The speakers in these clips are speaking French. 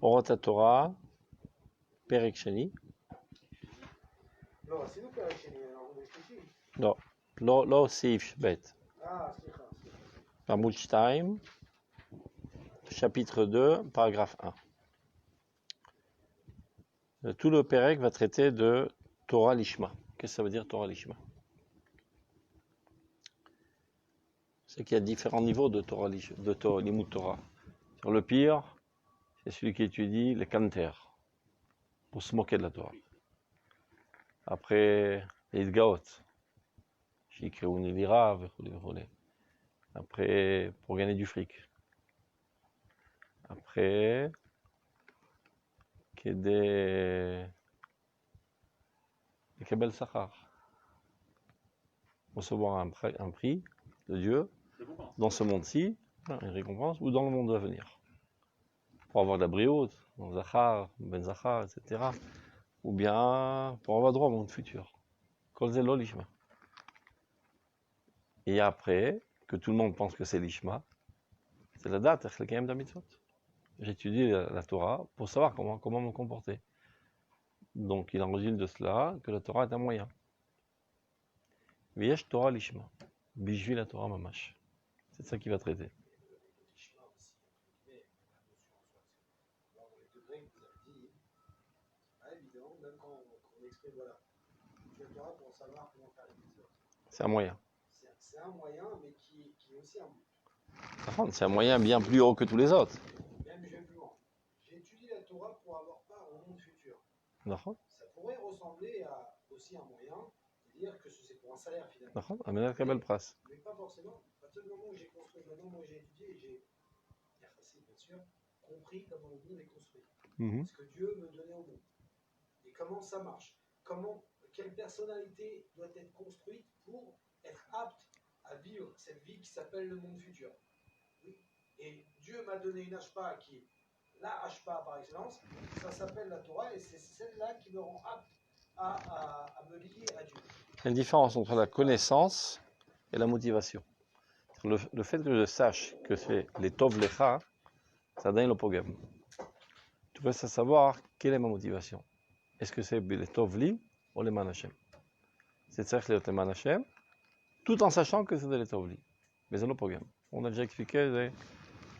Orot HaTorah, Perek Sheni. לא, עשינו פרק שני, אנחנו בשלישי. לא סעיף ב'. סליחה. עמוד 2, chapitre 2, paragraphe 1. Tout le Perek va traiter de Torah Lishma. Qu'est-ce que ça veut dire Torah Lishma? C'est qu'il y a différents niveaux de Torah, Limud Torah. Sur le pire, c'est celui qui étudie les Kanter, pour se moquer de la Torah. Après, les Idgaot, Shikreuni Lira, après, pour gagner du fric. Après, Kedé Kebel Sachar, recevoir un prix de Dieu dans ce monde-ci, une récompense, ou dans le monde à venir. Pour avoir de la briote, dans Zachar, Ben Zachar, etc. Ou bien pour avoir droit au monde futur. Kol ze lo lishma. Et après, que tout le monde pense que c'est lishma, c'est la date, c'est le Kayem d'Amitzvot. J'étudie la Torah pour savoir comment me comporter. Donc il en résulte de cela que la Torah est un moyen. V'yesh Torah lishma. Bishvil la Torah mamash. C'est ça qu'il va traiter. C'est un moyen. C'est un moyen, mais qui est aussi un but. C'est un moyen bien plus haut que tous les autres. Même je vais plus loin. J'étudie la Torah pour avoir part au monde futur. D'accord. Ça pourrait ressembler à aussi un moyen de dire que c'est pour un salaire finalement. D'accord. Amener très belle presse. Mais pas forcément. À partir du moment où j'ai construit, maintenant moi j'ai étudié et j'ai, bien sûr, compris comment le monde est construit. Ce que Dieu me donnait au monde. Et comment ça marche. Quelle personnalité doit être construite pour être apte à vivre cette vie qui s'appelle le monde futur. Oui. Et Dieu m'a donné une hashpa qui est la hashpa par excellence, ça s'appelle la Torah et c'est celle-là qui me rend apte à me lier à Dieu. Il y a une différence entre la connaissance et la motivation. Le fait que je sache que c'est les Tov Lecha, ça donne le pogam. Tu peux savoir quelle est ma motivation. Est-ce que c'est les Tov Li ou les Man Hashem? C'est ça que les Man Hashem, tout en sachant que c'est les Tov Li. Mais c'est le pogam. On a déjà expliqué, c'est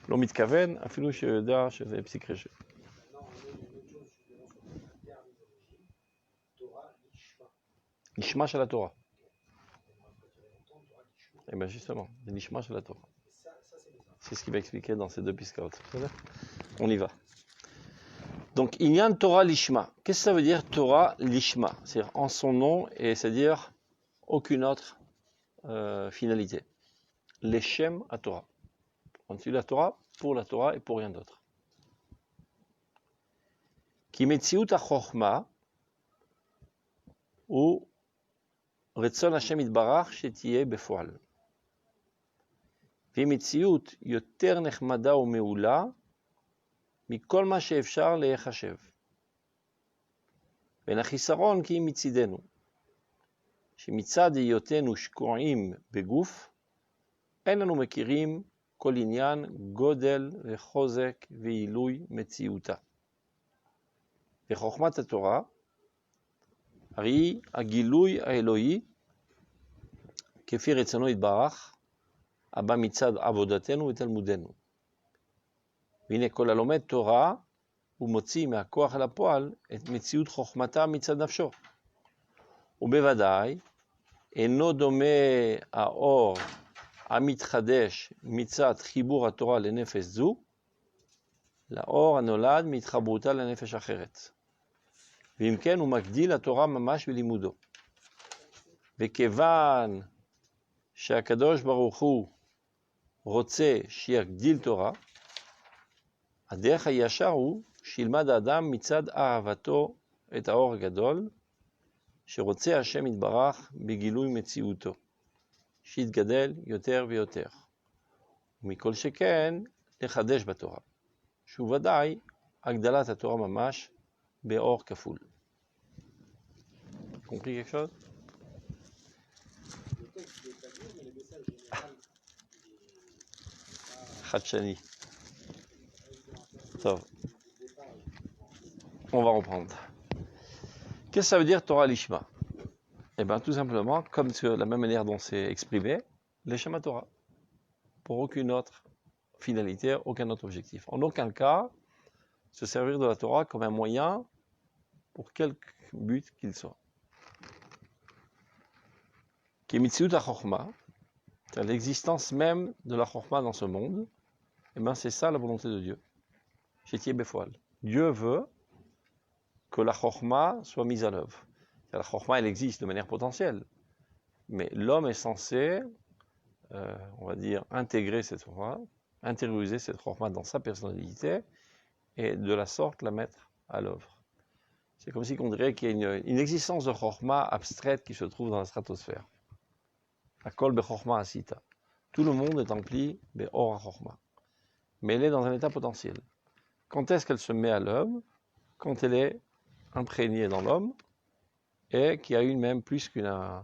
l'omit kaven, afilou sheyeda, c'est psychréché. Maintenant, on a une autre chose, je dirais, sur la terminologie, Torah Lishma. Lishma chez la Torah. Et bien justement, c'est Lishma chez la Torah. C'est ce qu'il va expliquer dans ces deux piscautes. On y va. Donc, il y a un Torah Lishma. Qu'est-ce que ça veut dire Torah Lishma? C'est-à-dire en son nom, et c'est-à-dire aucune autre finalité. Leshem à Torah. On utilise la Torah pour la Torah et pour rien d'autre. Ki metziut ha-chochma ou retzon Hashem yitbarach shetiyeh befoal. והיא מציאות יותר נחמדה ומעולה מכל מה שאפשר להיחשב. בין החיסרון כי היא מצידנו, שמצד היותנו שקועים בגוף, אין לנו מכירים כל עניין גודל וחוזק ועילוי מציאותה. וחוכמת התורה, הרי היא הגילוי האלוהי, כפי רצונו יתברך, הבא מצד עבודתנו ותלמודנו. והנה כל הלומד תורה, הוא מוציא מהכוח אל הפועל את מציאות חוכמתה מצד נפשו. ובוודאי, אינו דומה האור המתחדש מצד חיבור התורה לנפש זו, לאור הנולד מהתחברותה לנפש אחרת. ואם כן, הוא מגדיל התורה ממש בלימודו. וכיוון שהקדוש ברוך הוא רוצה שיגדיל תורה, הדרך הישר הוא שילמד האדם מצד אהבתו את האור הגדול, שרוצה השם יתברך בגילוי מציאותו, שיתגדל יותר ויותר. ומכל שכן, לחדש בתורה, שהוא ודאי הגדלת התורה ממש באור כפול. compris quelque chose? חדשני. טוב. On va reprendre. Qu'est-ce que ça veut dire Torah Lishma? Eh bien, tout simplement, comme la même manière dont c'est exprimé, les Shema Torah. Pour aucune autre finalité, aucun autre objectif. En aucun cas, se servir de la Torah comme un moyen pour quelque but qu'il soit. Qui est Mitzvut HaChochma, c'est-à-dire l'existence même de la Chochma dans ce monde, eh bien, c'est ça la volonté de Dieu. Shetie Befoal. Dieu veut que la Chochma soit mise à l'œuvre. La Chochma, elle existe de manière potentielle, mais l'homme est censé, on va dire, intégrer cette Chochma, intérioriser cette Chochma dans sa personnalité, et de la sorte la mettre à l'œuvre. C'est comme si on dirait qu'il y a une existence de Chochma abstraite qui se trouve dans la stratosphère. Akol Bechochma Asita. Tout le monde est empli Be'or HaChochma. Mais elle est dans un état potentiel. Quand est-ce qu'elle se met à l'œuvre? Quand elle est imprégnée dans l'homme, et qu'il y a une même plus qu'une...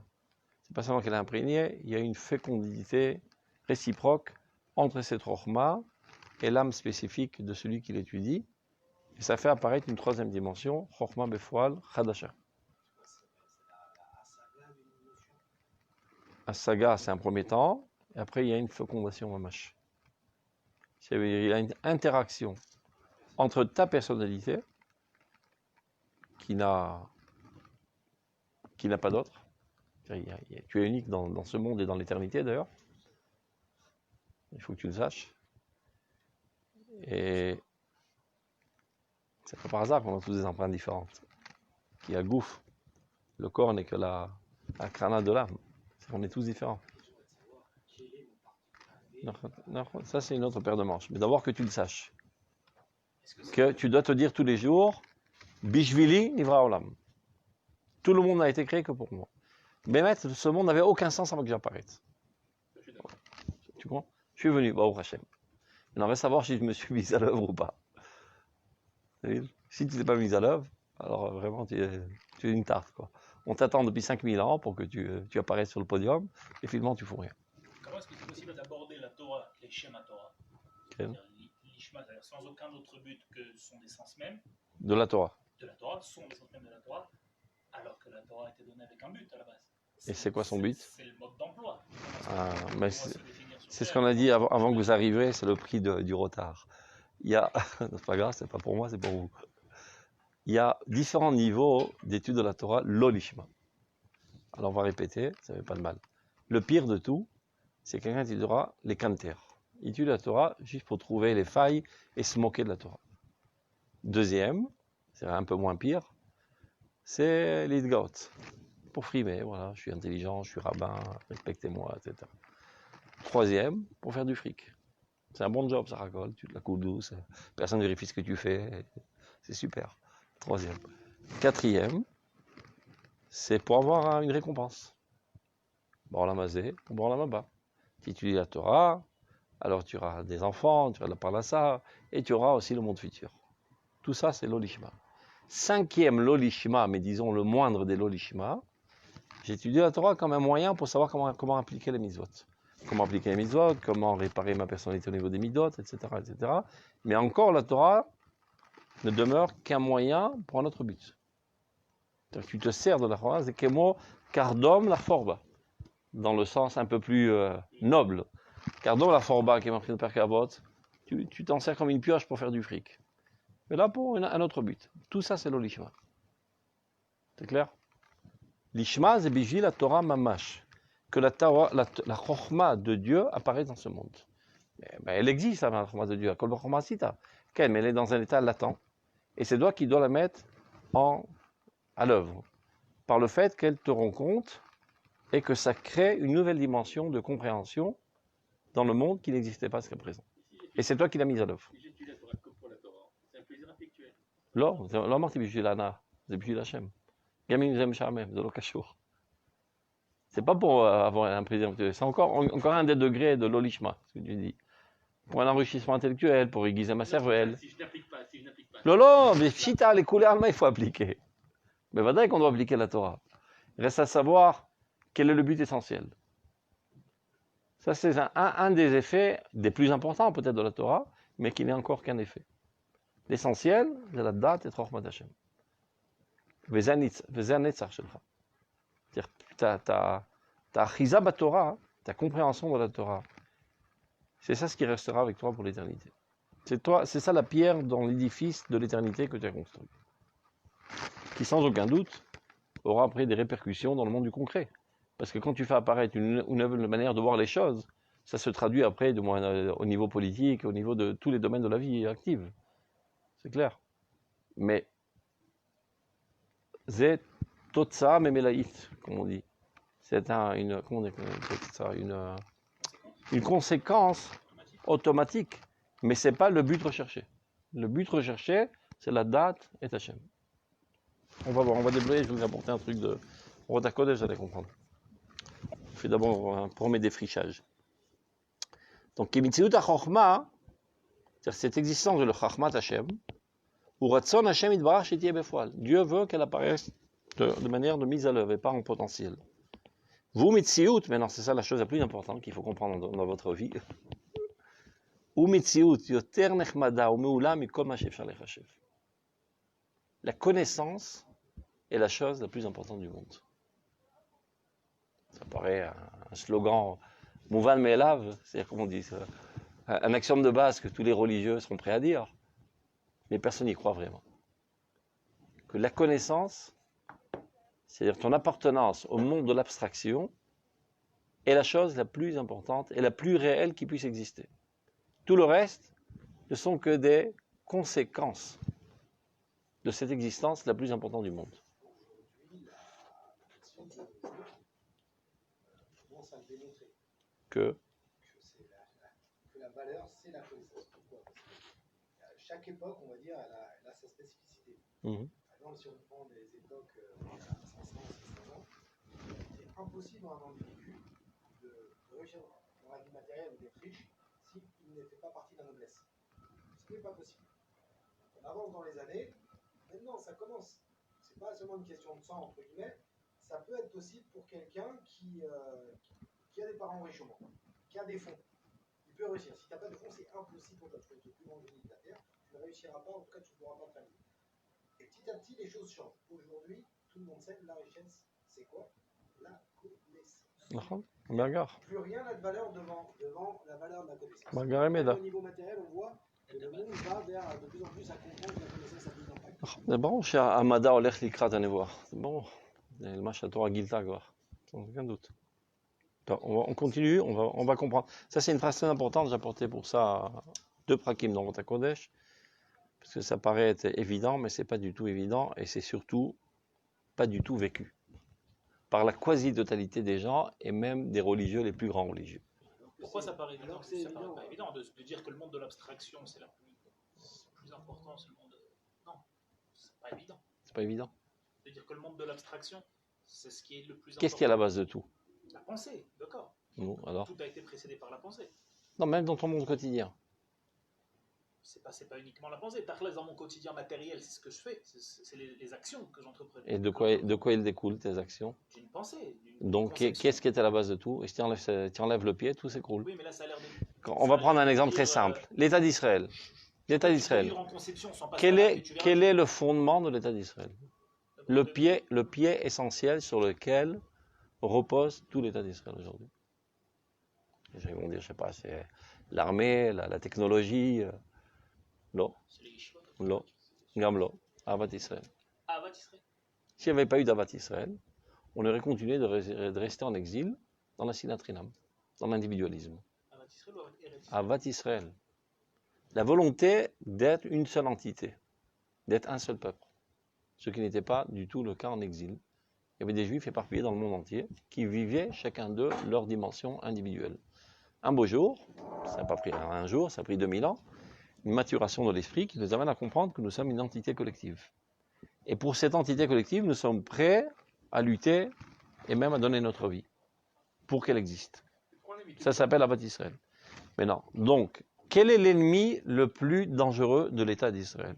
C'est pas seulement qu'elle est imprégnée, il y a une fécondité réciproque entre cette Chochma et l'âme spécifique de celui qui l'étudie. Et ça fait apparaître une troisième dimension, Chochma Befoal Chadasha. Asaga, c'est un premier temps, et après il y a une fécondation mamash. Il y a une interaction entre ta personnalité, qui n'a pas d'autre. Tu es unique dans ce monde et dans l'éternité d'ailleurs. Il faut que tu le saches. Et c'est pas par hasard qu'on a tous des empreintes différentes. Qui a gouffre. Le corps n'est que la crâne de l'âme. On est tous différents. Non, ça c'est une autre paire de manches. Mais d'abord que tu le saches. Que tu dois te dire tous les jours, Bishvili Nivra Olam. Tout le monde n'a été créé que pour moi. Mais ce monde n'avait aucun sens avant que j'apparaisse. Tu comprends? Je suis venu, Baruch Hashem. Mais on va savoir si je me suis mis à l'œuvre ou pas. Si tu ne t'es pas mis à l'œuvre, alors vraiment tu es une tarte, quoi. On t'attend depuis 5000 ans pour que tu apparaisses sur le podium, et finalement tu ne fous rien. Comment est-ce que c'est possible d'aborder la Torah, les Shema Torah, l'Ishma, c'est-à-dire sans aucun autre but que son essence même de la Torah, son essence même de la Torah, alors que la Torah a été donnée avec un but à la base. Et c'est quoi son but? C'est le mode d'emploi. C'est ce qu'on a dit avant que vous arriviez, c'est le prix du retard. Il y a, c'est pas grave, c'est pas pour moi, c'est pour vous. Il y a différents niveaux d'étude de la Torah, l'olishma. Alors on va répéter, ça ne fait pas de mal. Le pire de tout, c'est quelqu'un qui étudiera les kanter. Il étudie la Torah juste pour trouver les failles et se moquer de la Torah. Deuxième, c'est un peu moins pire, c'est l'idgaot. Pour frimer, voilà, je suis intelligent, je suis rabbin, respectez-moi, etc. Troisième, pour faire du fric. C'est un bon job, ça racole, tu te la coules douce, personne ne vérifie ce que tu fais, c'est super. Troisième. Quatrième, c'est pour avoir une récompense. Bon, la mazé, bon, la maba. Tu étudies la Torah, alors tu auras des enfants, tu auras la parnassa, et tu auras aussi le monde futur. Tout ça, c'est l'olishma. Cinquième, l'olishma, mais disons le moindre des l'olishma, j'étudie la Torah comme un moyen pour savoir comment appliquer les mitzvot. Comment appliquer les mitzvot, comment réparer ma personnalité au niveau des mitzvot, etc., etc. Mais encore, la Torah ne demeure qu'un moyen pour un autre but. C'est-à-dire que tu te sers de la Torah, c'est kemo kardom la forba, dans le sens un peu plus noble. Kardom la forba, qui est marqué dans Perkei Avot, tu t'en sers comme une pioche pour faire du fric. Mais là, pour un autre but. Tout ça, c'est l'olishma. C'est clair? L'ishma, c'est bijil la Torah mamash. Que la chokhma de Dieu apparaît dans ce monde. Mais elle existe, la chokhma de Dieu. À kol chokhma sita. Mais elle est dans un état latent. Et c'est toi qui dois la mettre à l'œuvre. Par le fait qu'elle te rend compte et que ça crée une nouvelle dimension de compréhension dans le monde qui n'existait pas jusqu'à présent. Et c'est toi qui l'as mise à l'œuvre. C'est un plaisir affectuel. לא אמרתי בשביל ההנאה, זה בשביל השם. גם אם זה משעמם, זה לא קשור. C'est pas pour avoir un plaisir intellectuel, c'est encore un des degrés de l'olishma, ce que tu dis. Pour un enrichissement intellectuel, pour aiguiser ma cervelle. Si je n'applique pas. Non, mais si tu as les couleurs allemandes, il faut appliquer. Mais va dire qu'on doit appliquer la Torah. Il reste à savoir quel est le but essentiel. Ça, c'est un des effets, des plus importants peut-être de la Torah, mais qui n'est encore qu'un effet. L'essentiel, c'est la date et Chokhmat Hashem. C'est-à-dire, ta achiza Torah, ta compréhension de la Torah, c'est ça ce qui restera avec toi pour l'éternité. C'est ça la pierre dans l'édifice de l'éternité que tu as construit. Qui sans aucun doute aura après des répercussions dans le monde du concret. Parce que quand tu fais apparaître une nouvelle manière de voir les choses, ça se traduit après au niveau politique, au niveau de tous les domaines de la vie active. C'est clair. Mais c'est totsa memelaït, comme on dit. C'est une conséquence automatique, mais ce n'est pas le but recherché. Le but recherché, c'est la date et Hachem. On va voir, on va débrouiller, je vais vous apporter un truc de Rota Kodesh, vous allez comprendre. Je fais d'abord un premier défrichage. Donc, Kimitziut HaChochma, c'est-à-dire cette existence de le Chachmat Hachem, ou Ratzon Hachem Yitbarach Shetiye Befoal. Dieu veut qu'elle apparaisse de manière de mise à l'œuvre et pas en potentiel. Vous, Mitziut, maintenant c'est ça la chose la plus importante qu'il faut comprendre dans votre vie. Ou Mitziut, Yoter Nechmada, ou Meula, Mikol Ma Shefshar Lechachev. La connaissance est la chose la plus importante du monde. Ça paraît un slogan Mouvan Me'elav, c'est-à-dire, comme on dit, un axiome de base que tous les religieux seront prêts à dire, mais personne n'y croit vraiment. Que la connaissance, c'est-à-dire ton appartenance au monde de l'abstraction, est la chose la plus importante et la plus réelle qui puisse exister. Tout le reste ne sont que des conséquences de cette existence la plus importante du monde. Que la valeur, c'est la connaissance. Pourquoi? Parce que chaque époque, on va dire, elle a sa spécificité. Par exemple, si on prend des époques il y a 500, 600 ans, c'est impossible à un individu de réussir dans la vie matérielle ou d'être riche s'il n'était pas parti de la noblesse. Ce n'est pas possible. On avance dans les années, maintenant ça commence. C'est pas seulement une question de sang, entre guillemets, ça peut être possible pour quelqu'un qui a des parents riches au monde, qui a des fonds. Il peut réussir. Si tu n'as pas de fonds, c'est impossible pour toi. Tu peux être le plus grand génie de la Terre, tu ne réussiras pas, en tout cas tu ne pourras pas faire. Et petit à petit, les choses changent. Aujourd'hui, tout le monde sait que la richesse, c'est quoi? La connaissance. Plus rien n'a de valeur devant la valeur de la connaissance. Au niveau matériel, on voit que le monde va vers de plus en plus à comprendre que la connaissance a plus d'impact. C'est bon, chez Amada Olech Likrat Anevoar. C'est bon. Le match à Torah Gilta, sans aucun doute. On continue, on va comprendre. Ça, c'est une phrase très importante. J'ai apporté pour ça 2 prakim dans Rota Kodesh. Parce que ça paraît être évident, mais ce n'est pas du tout évident. Et c'est surtout pas du tout vécu. Par la quasi-totalité des gens, et même des religieux, les plus grands religieux. Pourquoi ça paraît évident? Ça paraît pas évident de dire que le monde de l'abstraction, c'est le plus important, c'est le monde de... Non, c'est pas évident. C'est pas évident. De dire que le monde de l'abstraction, c'est ce qui est le plus important. Qu'est-ce qui est à la base de tout? La pensée, d'accord. Non, alors. Tout a été précédé par la pensée. Non, même dans ton monde quotidien. C'est pas uniquement la pensée. Dans mon quotidien matériel, c'est ce que je fais. C'est les actions que j'entreprends. Et de quoi il découle, tes actions? D'une pensée. Donc, qu'est-ce qui est à la base de tout? Et si tu enlèves le pied, tout s'écroule. Oui, mais là, ça a l'air de... On va prendre un exemple très simple. L'État d'Israël. L'État d'Israël. Quel est le fondement de l'État d'Israël? Le pied essentiel sur lequel repose tout l'État d'Israël aujourd'hui. Les gens vont dire, je sais pas, c'est l'armée, la technologie. Non. Non. Gamlo. Avat Israël. S'il n'y avait pas eu d'Avat Israël, on aurait continué de rester en exil dans la sinatrinam, dans l'individualisme. Avat Israël. La volonté d'être une seule entité, d'être un seul peuple. Ce qui n'était pas du tout le cas en exil. Il y avait des juifs éparpillés dans le monde entier qui vivaient chacun d'eux leur dimension individuelle. Un beau jour, ça n'a pas pris un jour, ça a pris 2000 ans, une maturation de l'esprit qui nous amène à comprendre que nous sommes une entité collective. Et pour cette entité collective, nous sommes prêts à lutter et même à donner notre vie pour qu'elle existe. Ça s'appelle Avat Israël. Mais non. Donc, quel est l'ennemi le plus dangereux de l'État d'Israël?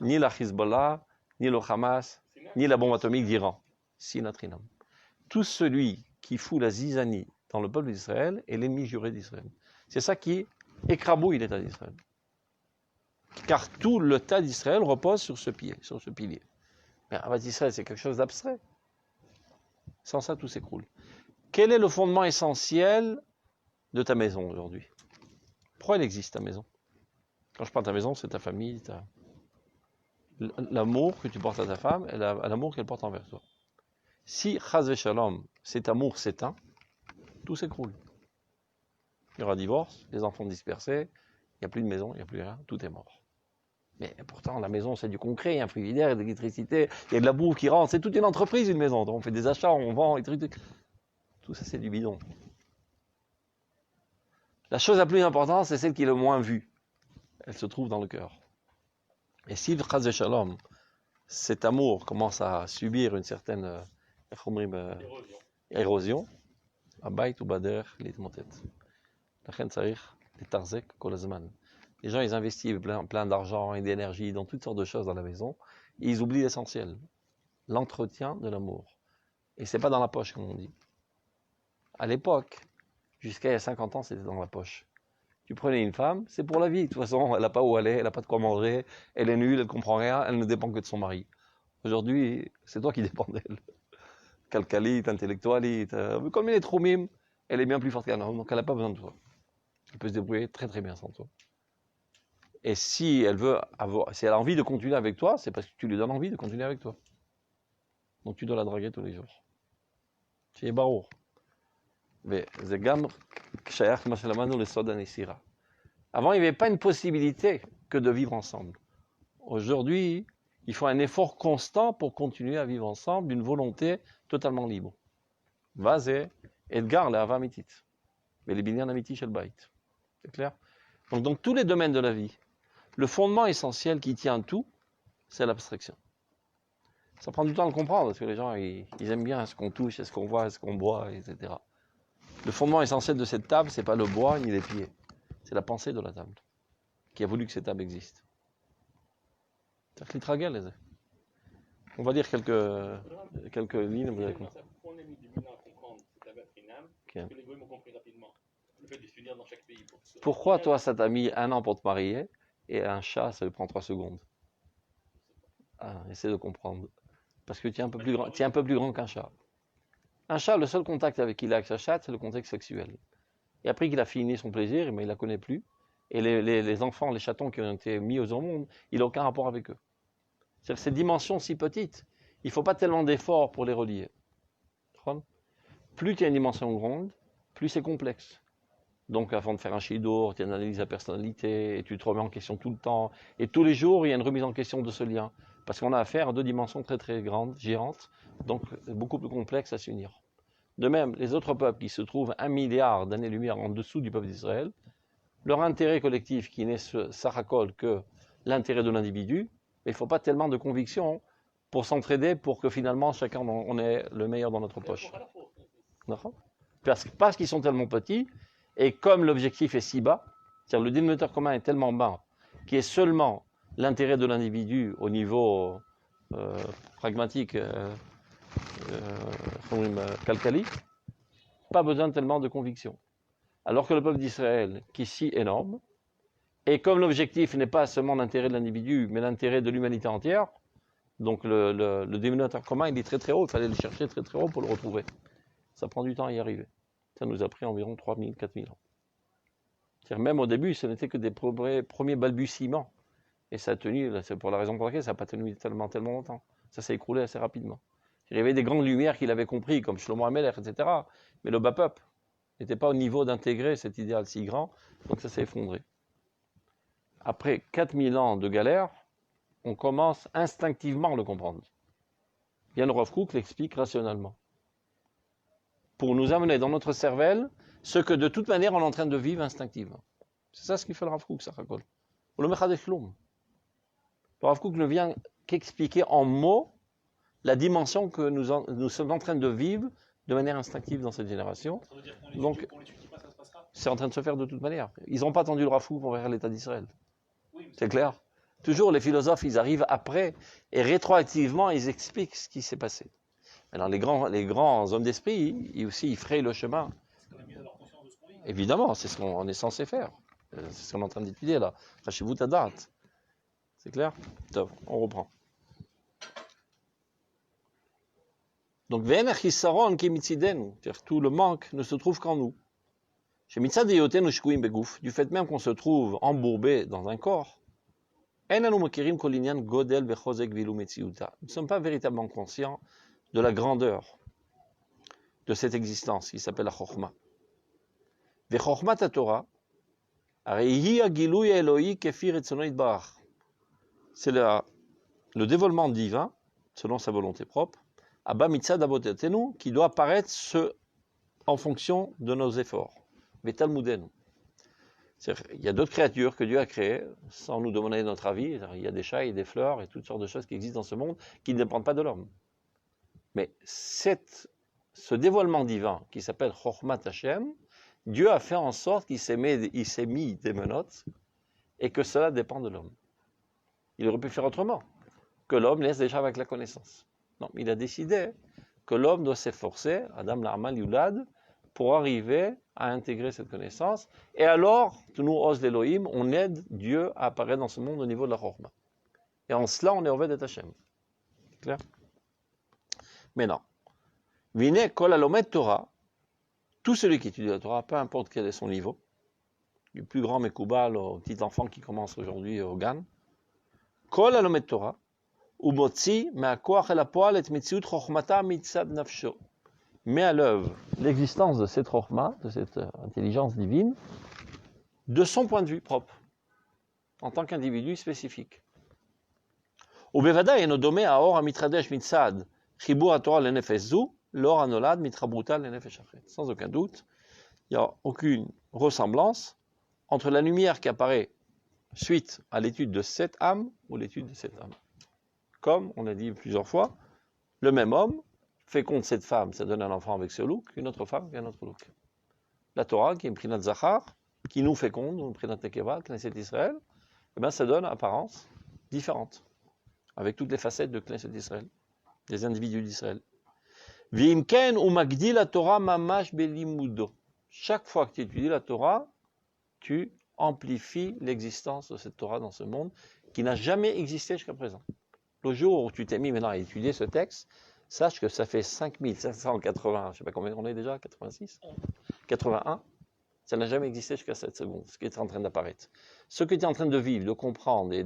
Ni la Hezbollah, ni le Hamas, ni la bombe atomique d'Iran. Sinatrinam. Tout celui qui fout la zizanie dans le peuple d'Israël est l'ennemi juré d'Israël. C'est ça qui écrabouille l'État d'Israël. Car tout l'État d'Israël repose sur ce pilier. Mais Avat Israël, c'est quelque chose d'abstrait. Sans ça, tout s'écroule. Quel est le fondement essentiel de ta maison aujourd'hui? Pourquoi elle existe, ta maison? Quand je parle de ta maison, c'est ta famille, l'amour que tu portes à ta femme et l'amour qu'elle porte envers toi. Si, chas v'shalom, cet amour s'éteint, tout s'écroule. Il y aura divorce, les enfants dispersés, il n'y a plus de maison, il n'y a plus rien, tout est mort. Mais pourtant, la maison, c'est du concret, il y a un frigidaire, il y a de l'électricité, il y a de la bouffe qui rentre, c'est toute une entreprise, une maison. Donc on fait des achats, on vend, tout ça, c'est du bidon. La chose la plus importante, c'est celle qui est le moins vue. Elle se trouve dans le cœur. Et si, chas v'shalom, cet amour commence à subir une certaine érosion, abayt ou bader litmotet. Les gens, ils investissent plein d'argent et d'énergie dans toutes sortes de choses dans la maison, et ils oublient l'essentiel, l'entretien de l'amour. Et c'est pas dans la poche, comme on dit. À l'époque, jusqu'à il y a 50 ans, c'était dans la poche. Tu prenais une femme, c'est pour la vie. De toute façon, elle n'a pas où aller, elle n'a pas de quoi manger, elle est nulle, elle ne comprend rien, elle ne dépend que de son mari. Aujourd'hui, c'est toi qui dépends d'elle. Calcalite, intellectualite, comme elle est trop mime, elle est bien plus forte qu'un homme, donc elle n'a pas besoin de toi. Elle peut se débrouiller très très bien sans toi. Et si elle a envie de continuer avec toi, c'est parce que tu lui donnes envie de continuer avec toi. Donc tu dois la draguer tous les jours. C'est barour. Mais avant, il n'y avait pas une possibilité que de vivre ensemble. Aujourd'hui, il faut un effort constant pour continuer à vivre ensemble d'une volonté totalement libre. Vazé, Edgar, la Avamitit. Mais les binyan amiti shel bait. C'est clair? Donc, dans tous les domaines de la vie, le fondement essentiel qui tient tout, c'est l'abstraction. Ça prend du temps à le comprendre, parce que les gens, ils aiment bien ce qu'on touche, ce qu'on voit, ce qu'on boit, etc. Le fondement essentiel de cette table, c'est pas le bois ni les pieds. C'est la pensée de la table, qui a voulu que cette table existe. On va dire quelques lignes. Vous avez compris. Okay. Pourquoi toi, ça t'a mis 1 an pour te marier, et un chat, ça lui prend 3 secondes? Essaie de comprendre. Parce que tu es un peu plus grand qu'un chat. Un chat, le seul contact qu'il a avec sa chatte, c'est le contact sexuel. Et après qu'il a fini son plaisir, mais il ne la connaît plus. Et les enfants, les chatons qui ont été mis au monde, il n'a aucun rapport avec eux. C'est-à-dire ces dimensions si petites, il ne faut pas tellement d'efforts pour les relier. Plus tu as une dimension grande, plus c'est complexe. Donc avant de faire un shidour, tu analyses la personnalité, et tu te remets en question tout le temps. Et tous les jours, il y a une remise en question de ce lien. Parce qu'on a affaire à 2 dimensions très très grandes, géantes, donc beaucoup plus complexes à s'unir. De même, les autres peuples qui se trouvent 1 milliard d'années-lumière en dessous du peuple d'Israël, leur intérêt collectif qui n'est ça racole que l'intérêt de l'individu, mais il ne faut pas tellement de conviction pour s'entraider pour que finalement chacun on ait le meilleur dans notre poche. Parce qu'ils sont tellement petits, et comme l'objectif est si bas, c'est-à-dire le dénominateur commun est tellement bas, qui est seulement l'intérêt de l'individu au niveau pragmatique, calcali, pas besoin tellement de conviction. Alors que le peuple d'Israël, qui est si énorme, et comme l'objectif n'est pas seulement l'intérêt de l'individu, mais l'intérêt de l'humanité entière, donc le dénominateur commun, il est très très haut, il fallait le chercher très très haut pour le retrouver. Ça prend du temps à y arriver. Ça nous a pris environ 3000, 4000 ans. C'est-à-dire même au début, ce n'était que des premiers balbutiements. Et ça a tenu, c'est pour la raison pour laquelle ça n'a pas tenu tellement longtemps. Ça s'est écroulé assez rapidement. Il y avait des grandes lumières qu'il avait compris, comme Shlomo HaMelech, etc. Mais le bas peuple n'était pas au niveau d'intégrer cet idéal si grand, donc ça s'est effondré. Après 4000 ans de galère, on commence instinctivement à le comprendre. Bien le Rav Kook l'explique rationnellement. Pour nous amener dans notre cervelle ce que de toute manière on est en train de vivre instinctivement. C'est ça ce qu'il fait le Rav Kook, ça racole. Le Rav Kook ne vient qu'expliquer en mots la dimension que nous sommes en train de vivre de manière instinctive dans cette génération. Ça veut dire qu'on Donc, l'étudie pas, ça se passera. C'est en train de se faire de toute manière. Ils n'ont pas attendu le Rav Kook pour faire l'état d'Israël. Oui, c'est clair. Toujours les philosophes, ils arrivent après et rétroactivement, ils expliquent ce qui s'est passé. Alors les grands hommes d'esprit, ils frayent le chemin. c'est quand même mieux d'avoir conscience de ce qu'on vit. Évidemment, c'est ce qu'on est censé faire. C'est ce qu'on est en train d'étudier là. Chez vous, ta date. C'est clair? Top, on reprend. Donc, ve'en achisaron ki mitzidenu, c'est-à-dire tout le manque ne se trouve qu'en nous. Chez mitzad yotenu shkuim begouf, du fait même qu'on se trouve embourbé dans un corps, en anu makirim kol inyan godel vechozek vilu metziuta. Nous ne sommes pas véritablement conscients de la grandeur de cette existence qui s'appelle la Chokhmah. Vechokhmat Torah, areihi agilui Eloi kefir etzono yitbarach. C'est le dévoilement divin, selon sa volonté propre, Abba mitzad avodatenu, qui doit apparaître en fonction de nos efforts. Vetalmudenu. Il y a d'autres créatures que Dieu a créées sans nous demander notre avis. Il y a des chats et des fleurs et toutes sortes de choses qui existent dans ce monde qui ne dépendent pas de l'homme. Mais ce dévoilement divin qui s'appelle Chokhmat Hashem, Dieu a fait en sorte qu'il s'est mis des menottes et que cela dépend de l'homme. Il aurait pu faire autrement, que l'homme laisse déjà avec la connaissance. Non, il a décidé que l'homme doit s'efforcer, Adam La'amal Yulad, pour arriver à intégrer cette connaissance. Et alors, nous ose l'Elohim, on aide Dieu à apparaître dans ce monde au niveau de la Chokhmah. Et en cela, on est Oved et Hashem. C'est clair? Mais non. Vine kol alomed Torah, tout celui qui étudie la Torah, peu importe quel est son niveau, du plus grand Mekoubal au petit enfant qui commence aujourd'hui au Gan, kol alomed Torah, ou motzi me'akoach el hapoal et mitziut chokhmata mitzad nafsho. Met à l'œuvre l'existence de cette Chokhmah, de cette intelligence divine, de son point de vue propre, en tant qu'individu spécifique. Ou bevada enodomé aor amitradesh mitzad chibur haTorah lenefesh zu, l'or anolad mitrabruta lenefesh achet. Sans aucun doute, il n'y a aucune ressemblance entre la lumière qui apparaît suite à l'étude de cette âme ou l'étude de cette âme. Comme on a dit plusieurs fois, le même homme féconde cette femme, ça donne un enfant avec ce look, une autre femme avec un autre look. La Torah, qui est Prinat Zachar, qui nous féconde, ou Prinat Nekeva, Knesset Israël, eh bien, ça donne une apparence différente, avec toutes les facettes de Knesset Israël, des individus d'Israël. V'imken ou magdi la Torah mamash belimudo. Chaque fois que tu étudies la Torah, tu amplifies l'existence de cette Torah dans ce monde, qui n'a jamais existé jusqu'à présent. Le jour où tu t'es mis maintenant à étudier ce texte, sache que ça fait 5780, je ne sais pas combien on est déjà, 86 81, ça n'a jamais existé jusqu'à cette seconde, ce qui est en train d'apparaître. Ce que tu es en train de vivre, de comprendre et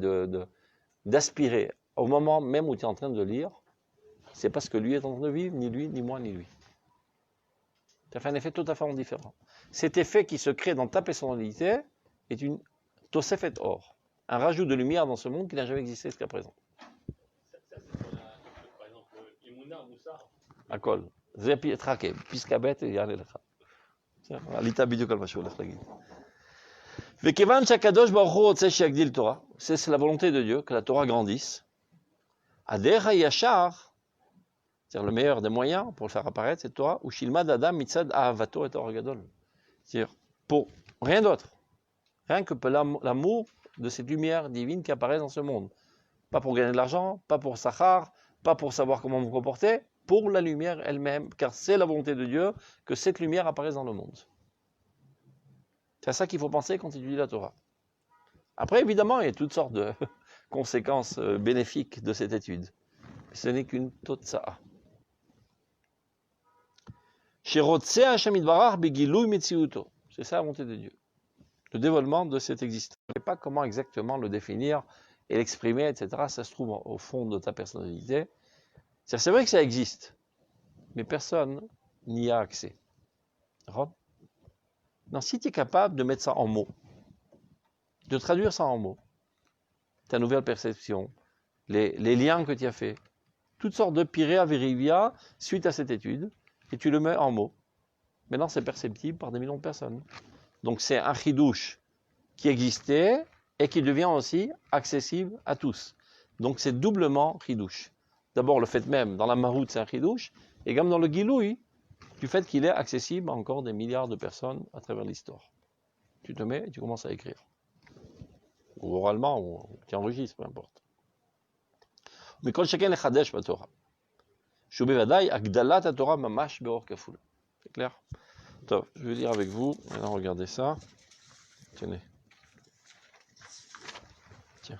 d'aspirer au moment même où tu es en train de lire, c'est pas ce que lui est en train de vivre, ni lui, ni moi, ni lui. Ça fait un effet tout à fait différent. Cet effet qui se crée dans ta personnalité est une tosefet or, un rajout de lumière dans ce monde qui n'a jamais existé jusqu'à présent. הכל. זה תחכה, פסקה ב' יענה לך. עלית בדיוק על מה שהוא הולך להגיד. וכיוון שהקדוש ברוך הוא רוצה שיגדיל תורה, c'est la volonté de Dieu que la Torah grandisse, הדרך הישר, c'est-à-dire le meilleur des moyens pour le faire apparaître cette Torah, הוא שילמד אדם מצד אהבתו את האור הגדול. C'est-à-dire pour rien d'autre, rien que pour l'amour de cette lumière divine qui apparaît dans ce monde. Pas pour gagner de l'argent, pas pour Sachar, pas pour savoir comment vous comporter, pour la lumière elle-même, car c'est la volonté de Dieu que cette lumière apparaisse dans le monde. C'est à ça qu'il faut penser quand il étudie la Torah. Après, évidemment, il y a toutes sortes de conséquences bénéfiques de cette étude. Ce n'est qu'une totsa'a. C'est ça la volonté de Dieu. Le dévoilement de cette existence. Je ne sais pas comment exactement le définir et l'exprimer, etc. Ça se trouve au fond de ta personnalité. C'est vrai que ça existe, mais personne n'y a accès. Non, si tu es capable de mettre ça en mots, de traduire ça en mots, ta nouvelle perception, les liens que tu as faits, toutes sortes de pirea verivia suite à cette étude, et tu le mets en mots. Maintenant, c'est perceptible par des millions de personnes. Donc, c'est un chidouche qui existait et qui devient aussi accessible à tous. Donc, c'est doublement chidouche. D'abord, le fait même, dans la maroute, c'est un chidouche, et comme dans le giloui, du fait qu'il est accessible à encore des milliards de personnes à travers l'histoire. Tu te mets et tu commences à écrire. Ou oralement, ou tu enregistres, peu importe. Mais quand chacun est chadesh ba Torah. Shubé vadaï, agdalat ha Torah mamash beor kaful. C'est clair? Top, je vais lire avec vous. Maintenant, regardez ça. Tenez. Tiens.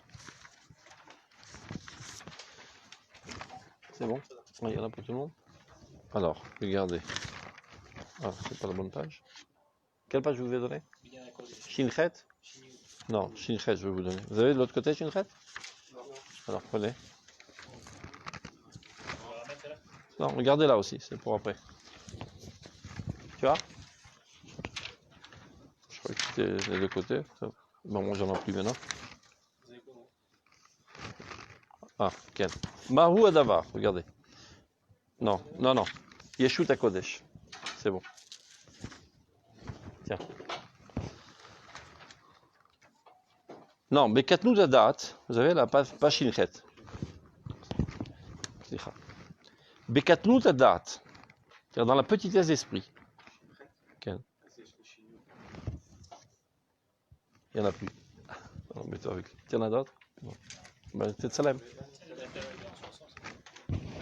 C'est bon? Il y en a pour tout le monde? Alors, regardez. Ah, c'est pas la bonne page. Quelle page je vous ai donné? Shinchet? Non, Shinchet, je vais vous donner. Vous avez de l'autre côté Shinchet? Alors, prenez. Non, regardez là aussi, c'est pour après. Tu vois? Je crois que c'était les deux côtés. Bon, moi, j'en ai plus maintenant. Ah, quel? Mahu Adavar, regardez. Non, non, non. Yeshut HaKodesh. C'est bon. Tiens. Non, Bekatnout Adat, vous avez la page Shinchet. Bekatnout Adat, c'est-à-dire dans la petitesse d'esprit. Okay. Il n'y en a plus. Non, mais toi, avec. Tu en as d'autres? Non. Ben, Tetsalem.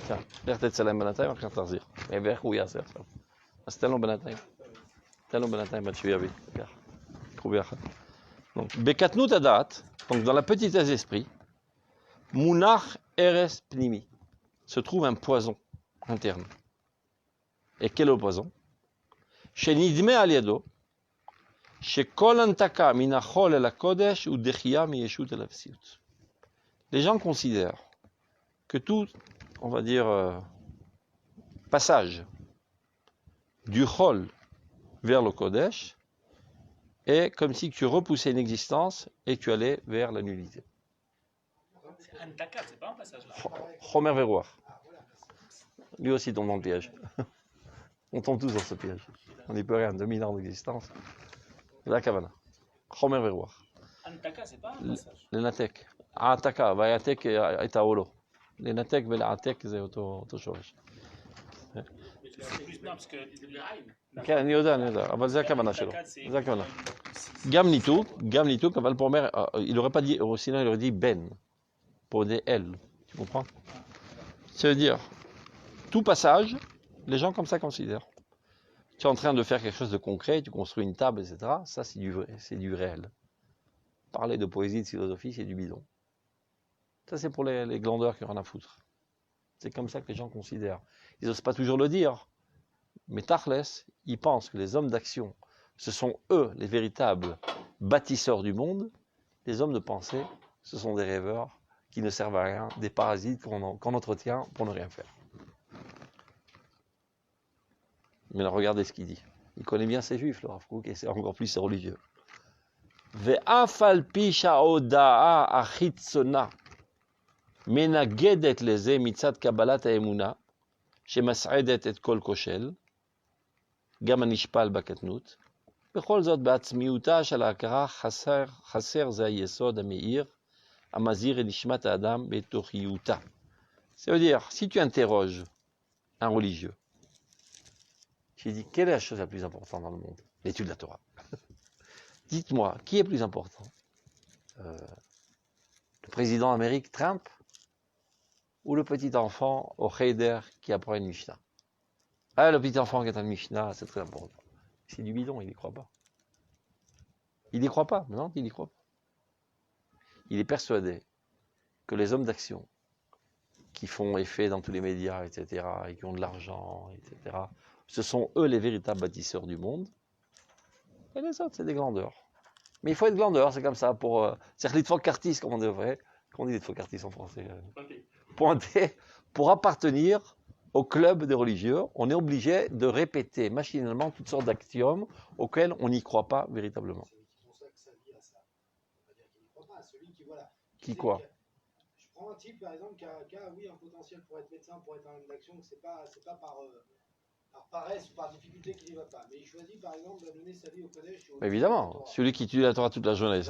Tiens, vers Tetsalem Benatayim, après Tarzir. Et vers où il y a ça? C'est tellement Benatayim. Tellement Benatayim, ben tu y avais. Donc, Bekatnout Adat, donc dans la petitesse d'esprit, Munach Eres Pnimi, se trouve un poison interne. Et quel est le poison? Chez Nidme Aliado, chez Kol Antaka Minachol El HaKodesh ou Dechia Miyeshut El Avsiut. Les gens considèrent que tout, on va dire, passage du Chol vers le Kodesh est comme si tu repoussais une existence et tu allais vers la nullité. C'est Antaka, c'est pas un passage là. Chomer Verouach. Lui aussi tombe dans le piège. On tombe tous dans ce piège. On n'y peut rien, 2000 ans d'existence. La Kavana. Chomer Verouach. Antaka, c'est pas un passage. Le Natek. Antaka, Vayatek et Taolo. Le Natek, Velatek, c'est auto shoresh. C'est plus non, parce que כן, אני יודע, אבל זה הכוונה שלו. זה הכוונה. גם ניתוק, אבל פה אומר, il n'aurait pas dit, sinon il aurait dit ben, pour des L. Tu comprends? Ça veut dire, tout passage, les gens comme ça considèrent. Tu es en train de faire quelque chose de concret, tu construis une table, etc. Ça, c'est du vrai, c'est du réel. Parler de poésie, de philosophie, c'est du bidon. Ça, c'est pour les glandeurs qui ont rien à foutre. C'est comme ça que les gens considèrent. Ils n'osent pas toujours le dire. Mais Tachles, ils pensent que les hommes d'action, ce sont eux les véritables bâtisseurs du monde. Les hommes de pensée, ce sont des rêveurs qui ne servent à rien, des parasites qu'on entretient pour ne rien faire. Mais là, regardez ce qu'il dit. Il connaît bien ses juifs, le Rav Kook, et c'est encore plus ses religieux. Ve'af al pi sha'oda'a achitzona menagedet leze mitzat kabbalat ha'emuna shemas'edet et kol koshel גם הנשפל בקטנות, בכל זאת בעצמיותה של ההכרה חסר זה היסוד המאיר, המזהיר את נשמת האדם בתוכיותה. Ça veut dire, si tu interroges un religieux, tu dis, quelle est la chose la plus importante dans le monde? L'étude de la Torah. Dites-moi, qui est plus important? Le président d'Amérique, Trump, ou le petit enfant au Cheder qui apprend une Mishnah? Ah, le petit enfant qui est un Mishnah, c'est très important. C'est du bidon, il n'y croit pas. Il n'y croit pas, non, il n'y croit pas. Il est persuadé que les hommes d'action qui font effet dans tous les médias, etc., et qui ont de l'argent, etc., ce sont eux les véritables bâtisseurs du monde. Et les autres, c'est des glandeurs. Mais il faut être glandeur, c'est comme ça, pour... c'est l'idfocartis, comme on devrait. Comment on dit l'idfocartis en français? Pointer, pour appartenir au club des religieux, on est obligé de répéter machinalement toutes sortes d'axiomes auxquels on n'y croit pas véritablement. Qui quoi? Je prends un type par exemple qui a oui, un potentiel pour être médecin, pour être un homme d'action, c'est pas par paresse ou par difficulté qu'il n'y va pas. Mais il choisit par exemple de donner sa vie au Kodesh. Évidemment, celui qui étudie la Torah toute la journée,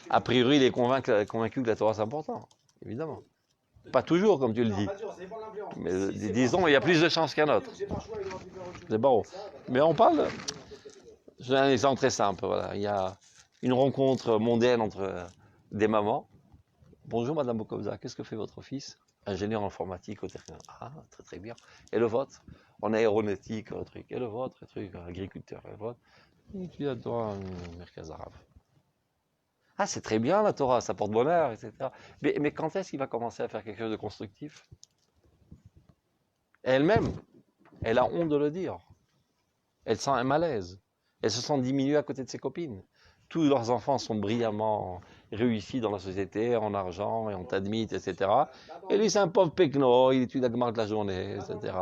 a priori il est convaincu que la Torah c'est important, évidemment. Pas toujours, comme tu le dis. Mais disons, il y a plus de chances qu'un autre. C'est bon. Mais on parle. J'ai un exemple très simple. Voilà. Il y a une rencontre mondaine entre des mamans. Bonjour Madame Bokovza, qu'est-ce que fait votre fils? Ingénieur informatique au terrain. Ah, très très bien. Et le vôtre? En aéronautique, un truc. Et le vôtre? Un truc, agriculteur. Et le vôtre? Et tu as droit à un merkaz arabe. Ah, c'est très bien la Torah, ça porte bonheur, etc. Mais quand est-ce qu'il va commencer à faire quelque chose de constructif? Elle-même, Elle a honte de le dire. Elle sent un malaise. Elle se sent diminuée à côté de ses copines. Tous leurs enfants sont brillamment réussis dans la société, en argent, et on t'admite, etc. Et lui, c'est un pauvre pecno, il étudie la marque de la journée, etc.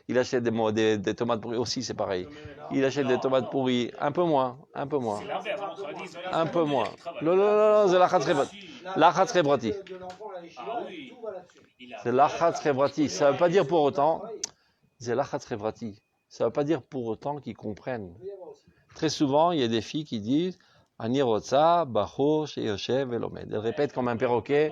Il achète des tomates pourries, aussi c'est pareil. Il achète des tomates pourries, un peu moins. C'est l'inverse, Un peu moins. Non, c'est l'achat rebrati. Ah oui. C'est l'achat rebrati. Ça ne veut pas dire pour autant, c'est l'achat rebrati. Ça ne veut pas dire pour autant qu'ils comprennent. Très souvent, il y a des filles qui disent Ani rotsa, bacho, sheyoshev, velomed. Elles répètent comme un perroquet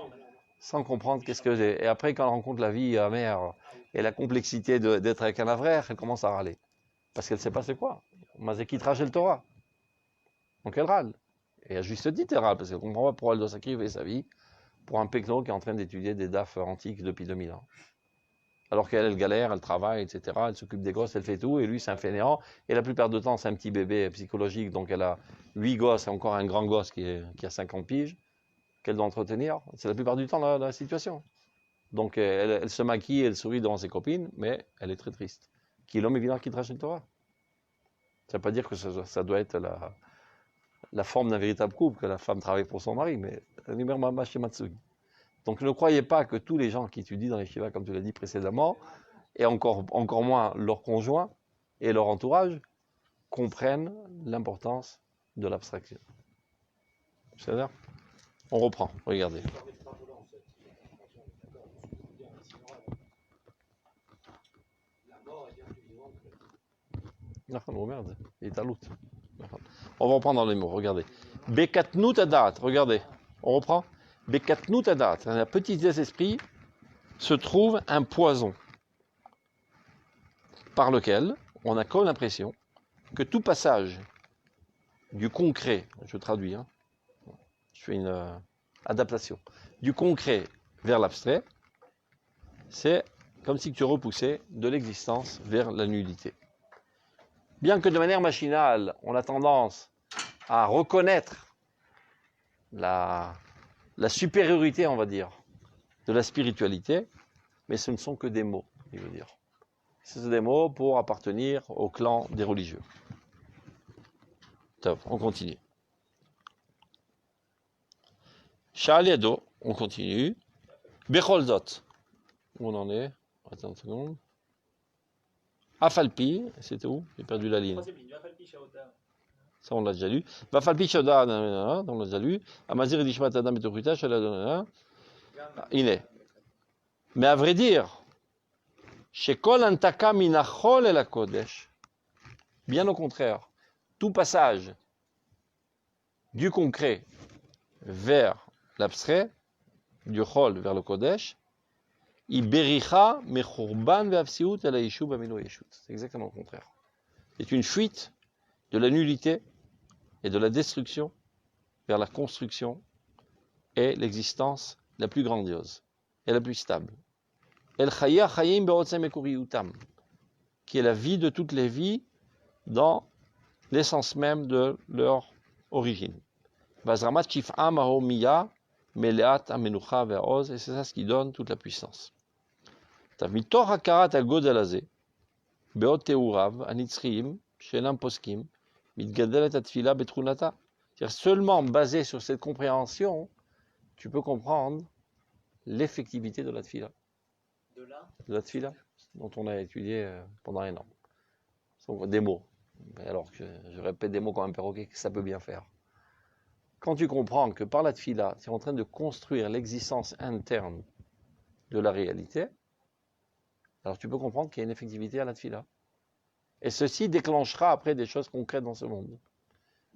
sans comprendre qu'est-ce que c'est. Et après, quand elles rencontrent la vie amère et la complexité d'être avec un avraire, elles commencent à râler. Parce qu'elle ne sait pas c'est quoi. Mazeki Trachel Torah. Donc elle râle. Et à juste titre, elle râle, parce qu'elle ne comprend pas pourquoi elle doit sacrifier sa vie pour un pecno qui est en train d'étudier des dafs antiques depuis 2000 ans. Alors qu'elle, elle galère, elle travaille, etc. Elle s'occupe des gosses, elle fait tout, et lui, c'est un fainéant. Et la plupart du temps, c'est un petit bébé psychologique, donc elle a 8 gosses et encore un grand gosse qui a 50 piges, qu'elle doit entretenir. C'est la plupart du temps la situation. Donc elle se maquille, elle sourit devant ses copines, mais elle est très triste. Qui est l'homme évident qui trache le Torah. Ça ne veut pas dire que ça doit être la forme d'un véritable couple, que la femme travaille pour son mari, mais donc ne croyez pas que tous les gens qui étudient dans les shivas, comme tu l'as dit précédemment, et encore moins leurs conjoints et leur entourage, comprennent l'importance de l'abstraction. C'est-à-dire, on reprend, regardez. Merde, il est à l'autre. On va reprendre dans les mots, regardez. Bekatnut adat, regardez. On reprend. Bekatnut adat, dans la petite des-esprits se trouve un poison par lequel on a comme l'impression que tout passage du concret, je traduis, je fais une adaptation, du concret vers l'abstrait, c'est comme si tu repoussais de l'existence vers la nullité. Bien que de manière machinale, on a tendance à reconnaître la supériorité, on va dire, de la spiritualité, mais ce ne sont que des mots, il veut dire. Ce sont des mots pour appartenir au clan des religieux. Top, on continue. Sha'aliado, on continue. Becholdot, où on en est? Attends une seconde. Afalpi, c'était où? J'ai perdu la ligne. Ça, on l'a déjà lu. Vafalpi Shoda, on l'a déjà lu. Amazir et Dishmat Adam et Tokuta, Shalada, Iné. Mais à vrai dire, chez Kol Antaka Minachol et la Kodesh, bien au contraire, tout passage du concret vers l'abstrait, du Chol vers le Kodesh, Ibericha Mechurban Ve'avsiut et la Yeshub Amino Yeshut. C'est exactement le contraire. C'est une fuite de la nullité et de la destruction vers la construction et l'existence la plus grandiose et la plus stable. El Chaya Chayim Be'otzem Ekuriyutam, qui est la vie de toutes les vies dans l'essence même de leur origine. Vazramat Chif'a Maho Miya Meleat Amenucha Ve'oz, et c'est ça ce qui donne toute la puissance. Mitor Hakarat Al-Godel Hazeh, Be'ot Teurav, Anitzriim, Shelam Poskim, Mitgadelet Atfila Betrunata. C'est-à-dire seulement basé sur cette compréhension, tu peux comprendre l'effectivité de la tfila. De la tfila, dont on a étudié pendant un an. Ce sont des mots. Alors que je répète des mots comme un perroquet, que ça peut bien faire. Quand tu comprends que par la tfila, tu es en train de construire l'existence interne de la réalité, alors tu peux comprendre qu'il y a une effectivité à la tfila. Et ceci déclenchera après des choses concrètes dans ce monde.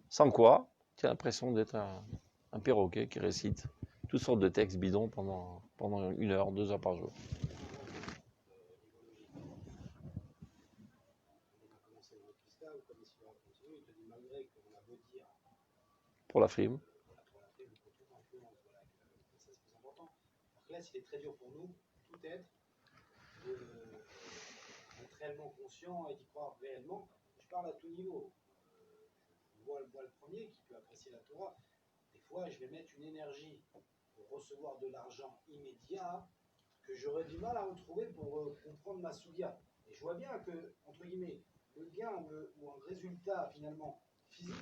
Sans quoi, tu as l'impression d'être un perroquet qui récite toutes sortes de textes bidons pendant 1 heure, 2 heures par jour. Pour la frime. Là, c'était très dur pour nous, tout être, d'être réellement conscient et d'y croire réellement. Je parle à tout niveau. Je vois le premier qui peut apprécier la Torah. Des fois, je vais mettre une énergie pour recevoir de l'argent immédiat que j'aurais du mal à retrouver pour comprendre ma souga. Et je vois bien que, entre guillemets, le gain ou un résultat finalement physique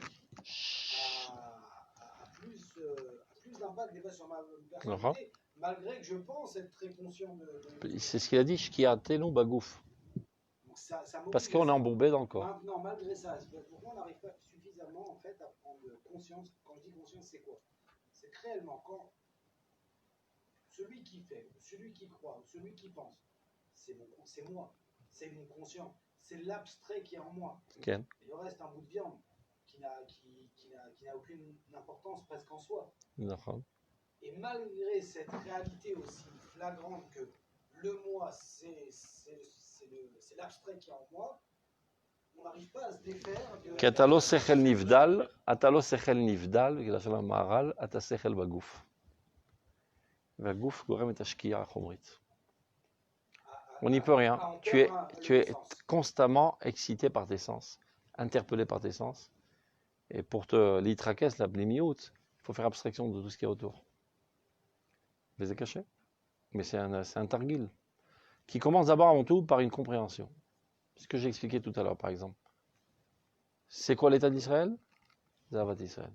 a plus d'impact des fois sur ma personnalité, malgré que je pense être très conscient de C'est ce qu'il a dit, Shkiatenu Bagouf. Parce qu'on est embourbé dans le corps. Maintenant, malgré ça, pourquoi on n'arrive pas suffisamment en fait à prendre conscience? Quand je dis conscience, c'est quoi? C'est que réellement, quand celui qui fait, celui qui croit, celui qui pense, c'est moi, c'est mon conscient, c'est l'abstrait qui est en moi. Okay. Et le reste, un bout de viande qui n'a aucune importance presque en soi. Et malgré cette réalité aussi flagrante que le moi, c'est l'abstrait qui est en moi, on n'arrive pas à se défaire de... כי אתה לא שכל נבדל, בגלל של המהר"ל, אתה שכל בגוף. והגוף גורם את השקיעה החומרית. On n'y peut rien. Tu es constamment excité par tes sens, interpellé par tes sens. Et pour te l'itrakes, la blémiout, il faut faire abstraction de tout ce qui est autour. Mais c'est caché. Mais c'est un targil qui commence d'abord avant tout par une compréhension. Ce que j'ai expliqué tout à l'heure, par exemple. C'est quoi l'État d'Israël? Zavat Israël.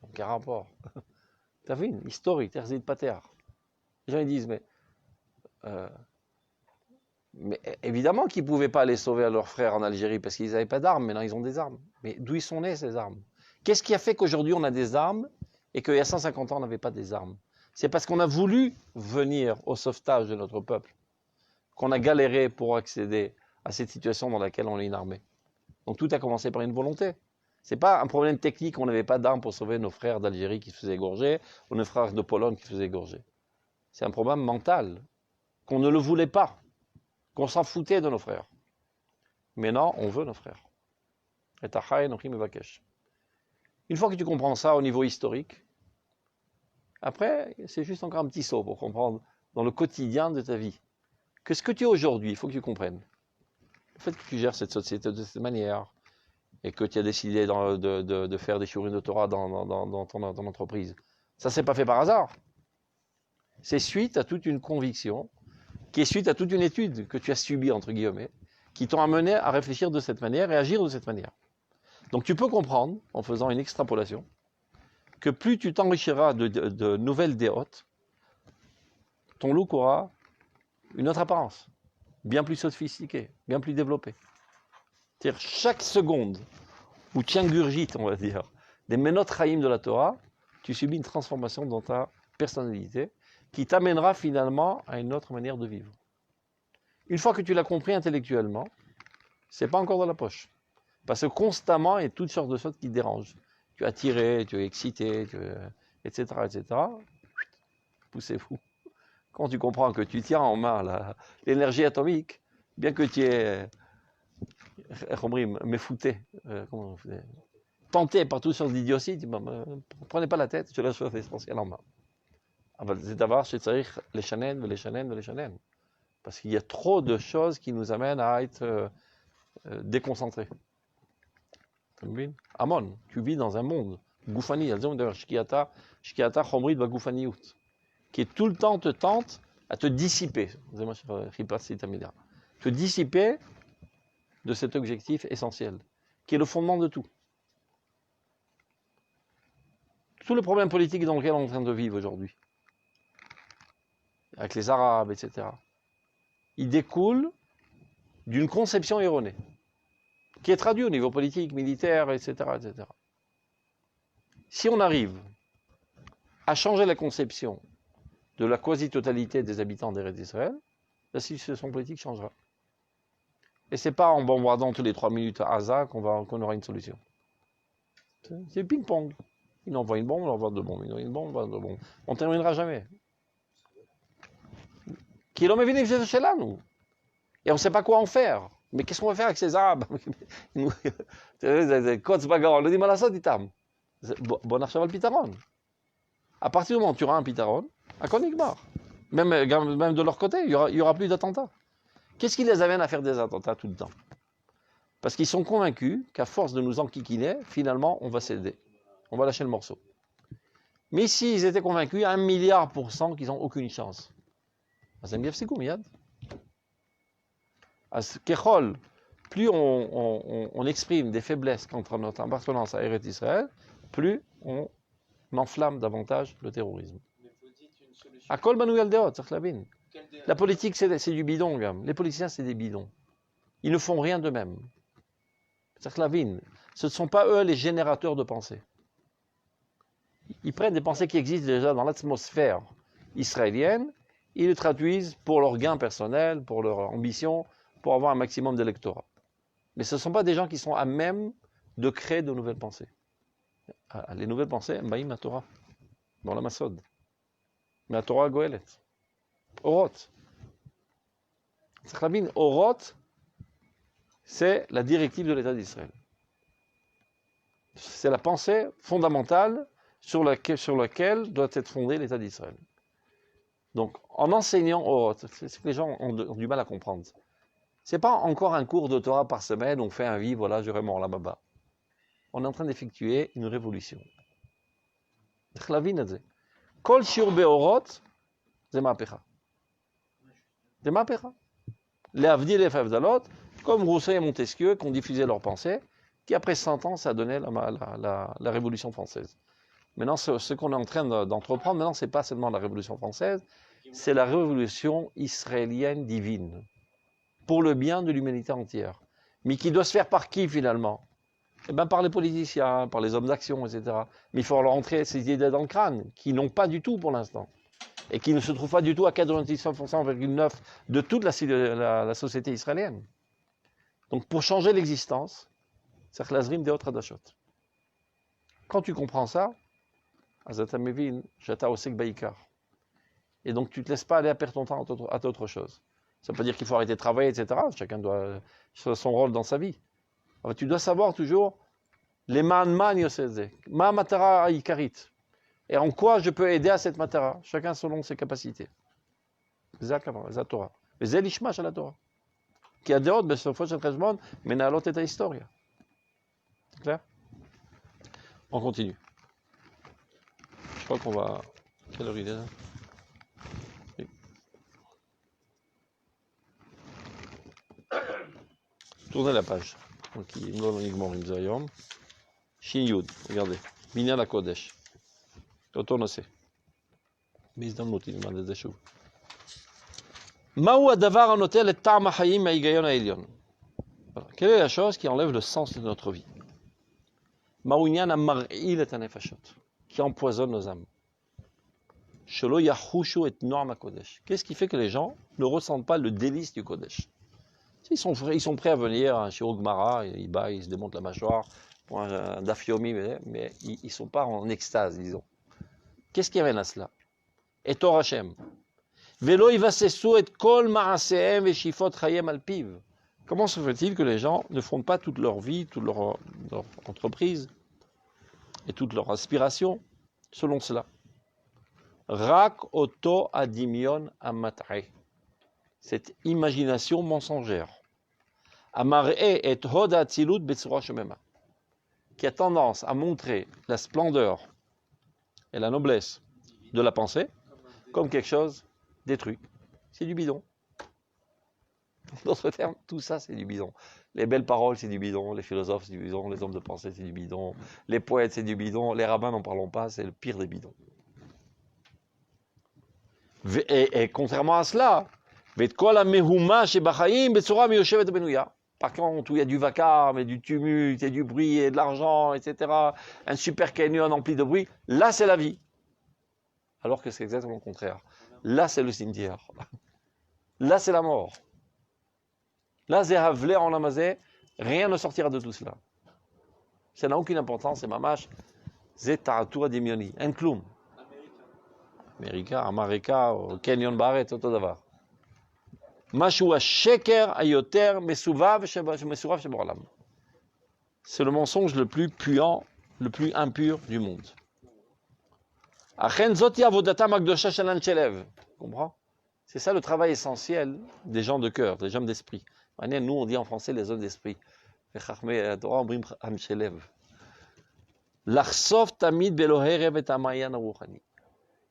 Donc, quel rapport? T'as vu une historique, Terzit Pater. Les gens ils disent, mais évidemment qu'ils ne pouvaient pas aller sauver à leurs frères en Algérie parce qu'ils n'avaient pas d'armes, maintenant ils ont des armes. Mais d'où ils sont nés ces armes? Qu'est-ce qui a fait qu'aujourd'hui on a des armes et qu'il y a 150 ans on n'avait pas des armes? C'est parce qu'on a voulu venir au sauvetage de notre peuple, qu'on a galéré pour accéder à cette situation dans laquelle on est une armée. Donc tout a commencé par une volonté. Ce n'est pas un problème technique, on n'avait pas d'armes pour sauver nos frères d'Algérie qui se faisaient égorger, ou nos frères de Pologne qui se faisaient égorger. C'est un problème mental, qu'on ne le voulait pas, qu'on s'en foutait de nos frères. Maintenant, on veut nos frères. Une fois que tu comprends ça au niveau historique, après, c'est juste encore un petit saut pour comprendre dans le quotidien de ta vie que ce que tu es aujourd'hui, il faut que tu comprennes. Le fait que tu gères cette société de cette manière et que tu as décidé de faire des shiurim de Torah dans ton entreprise, ça ne s'est pas fait par hasard. C'est suite à toute une conviction, qui est suite à toute une étude que tu as subie, entre guillemets, qui t'ont amené à réfléchir de cette manière et à agir de cette manière. Donc tu peux comprendre, en faisant une extrapolation, que plus tu t'enrichiras de nouvelles déotes, ton look aura une autre apparence, bien plus sophistiquée, bien plus développée. C'est-à-dire chaque seconde où tu ingurgites, on va dire, des menot chaim de la Torah, tu subis une transformation dans ta personnalité qui t'amènera finalement à une autre manière de vivre. Une fois que tu l'as compris intellectuellement, c'est pas encore dans la poche. Parce que constamment, il y a toutes sortes de choses qui te dérangent. Tu es attiré, tu es excité, etc., etc. Poussez-vous. Quand tu comprends que tu tiens en main l'énergie atomique, bien que tu aies tenté par toutes sortes d'idioties, ne prenez pas la tête, tu laisses l'essentiel en main. C'est d'abord, c'est les chanen. Parce qu'il y a trop de choses qui nous amènent à être déconcentrés. Amon, tu vis dans un monde, Goufani, Shkiata Chomrit va Goufaniout, qui tout le temps te tente à te dissiper, te dissiper de cet objectif essentiel, qui est le fondement de tout. Tout le problème politique dans lequel on est en train de vivre aujourd'hui, avec les Arabes, etc., il découle d'une conception erronée, qui est traduite au niveau politique, militaire, etc., etc. Si on arrive à changer la conception de la quasi-totalité des habitants d'Eretz Israël, la situation politique changera. Et ce n'est pas en bombardant tous les 3 minutes à Gaza qu'on aura une solution. C'est ping-pong. Il envoie une bombe, on envoie deux bombes. Il envoie une bombe, on envoie deux bombes. On ne terminera jamais. Qui l'ont mis chez là, nous. Et on ne sait pas quoi en faire. Mais qu'est-ce qu'on va faire avec ces Arabes? À partir du moment où tu auras un pitaron, à Konigmar, même de leur côté, il n'y aura plus d'attentats. Qu'est-ce qui les amène à faire des attentats tout le temps? Parce qu'ils sont convaincus qu'à force de nous enquiquiner, finalement, on va céder. On va lâcher le morceau. Mais s'ils étaient convaincus à 1 milliard% qu'ils n'ont aucune chance, Kechol, plus on exprime des faiblesses contre notre appartenance à Eretz Israël, plus on enflamme davantage le terrorisme. À Kol Banou Yaldeot, la politique, c'est du bidon, gars. Les politiciens, c'est des bidons. Ils ne font rien d'eux-mêmes. Ce ne sont pas eux les générateurs de pensée. Ils prennent des pensées qui existent déjà dans l'atmosphère israélienne, ils les traduisent pour leur gain personnel, pour leur ambition, pour avoir un maximum d'électorat. Mais ce ne sont pas des gens qui sont à même de créer de nouvelles pensées. Les nouvelles pensées, Mbaïm la Torah, dans la Masod. Mais la Torah Goélet. Oroth. Oroth, c'est la directive de l'État d'Israël. C'est la pensée fondamentale sur laquelle doit être fondé l'État d'Israël. Donc, en enseignant Oroth, c'est ce que les gens ont du mal à comprendre. Ce n'est pas encore un cours de Torah par semaine, on fait un vie, voilà, je remors la baba. On est en train d'effectuer une révolution. Kol shiur be'oroth, c'est ma'apecha. C'est ma'apecha. Les Avdil et les Favdalot, comme Rousseau et Montesquieu, qui ont diffusé leurs pensées, qui après 100 ans, ça a donné la Révolution française. Maintenant, ce qu'on est en train d'entreprendre, maintenant, ce n'est pas seulement la Révolution française, c'est la Révolution israélienne divine, pour le bien de l'humanité entière. Mais qui doit se faire par qui, finalement? Eh bien, par les politiciens, par les hommes d'action, etc. Mais il faut leur entrer ces idées dans le crâne, qui n'ont pas du tout pour l'instant. Et qui ne se trouvent pas du tout à 99,9% de toute la société israélienne. Donc, pour changer l'existence, c'est l'azrim des autres adachot. Quand tu comprends ça, azatamevin, jata osek baikar. Et donc, tu ne te laisses pas aller à perdre ton temps à d'autres choses. Ça ne veut pas dire qu'il faut arrêter de travailler, etc. Chacun doit faire son rôle dans sa vie. Alors, tu dois savoir toujours les man yoseze, ma matara ikarit. Et en quoi je peux aider à cette matara? Chacun selon ses capacités. Exactement, c'est la Torah. Mais c'est l'ishmash à la Torah. Qui a des autres, mais ce fois, c'est le monde, mais n'a l'autre est la histoire. C'est clair? On continue. Je crois qu'on va. Quelle heure il est là? Oui. Tournez la page. Donc, il nous uniquement Zayom. Shin Yud, regardez. Minyan la Kodesh. Retourne aussi. בהזדמנות נלמד את זה שוב. מהו הדבר הנוטל את טעם החיים מההיגיון העליון? Quelle est la chose qui enlève le sens de notre vie? מהו עניין המרעיל את הנפשות, qui empoisonne nos âmes? שלא יחושו את נועם הקודש. Qu'est-ce qui fait que les gens ne ressentent pas le délice du Kodesh? Ils sont prêts à venir à un Shiro Gmara, ils se démontent la mâchoire pour un dafyomi, mais ils ne sont pas en extase, disons. Qu'est-ce qui amène à cela? Et Torah Hashem. Velo ivassesu et kol ma'asehem et shifot chayem alpiv. Comment se fait-il que les gens ne font pas toute leur vie, toute leur entreprise et toute leur aspiration selon cela? Rak oto adimion amat'e. Cette imagination mensongère. Amar'e et hod atzilut betsura shemema. Qui a tendance à montrer la splendeur et la noblesse de la pensée comme quelque chose détruit. C'est du bidon. D'autres termes, tout ça c'est du bidon. Les belles paroles c'est du bidon, les philosophes c'est du bidon, les hommes de pensée c'est du bidon, les poètes c'est du bidon, les rabbins n'en parlons pas, c'est le pire des bidons. Et contrairement à cela, par contre, où il y a du vacarme et du tumulte et du bruit et de l'argent, etc., un super canyon empli de bruit, là c'est la vie. Alors que c'est exactement le contraire. Là c'est le cimetière. Là c'est la mort. Là c'est Havler en Amazé, rien ne sortira de tout cela. Ça n'a aucune importance, c'est mamash, c'est Ta'atura Dimioni, un clown. Amerika, Amareka, Canyon Barret, tout d'avoir. Mashua Sheker Ayoter Mesuvav Shebolam. C'est le mensonge le plus puant, le plus impur du monde. Achen Zoti Avodata Magdosha Shalan Chelev. Comprends? C'est ça le travail essentiel des gens de cœur, des gens d'esprit. Nous, on dit en français les hommes d'esprit. L'Arsov Tamid Beloherev et Amayan Aruchani.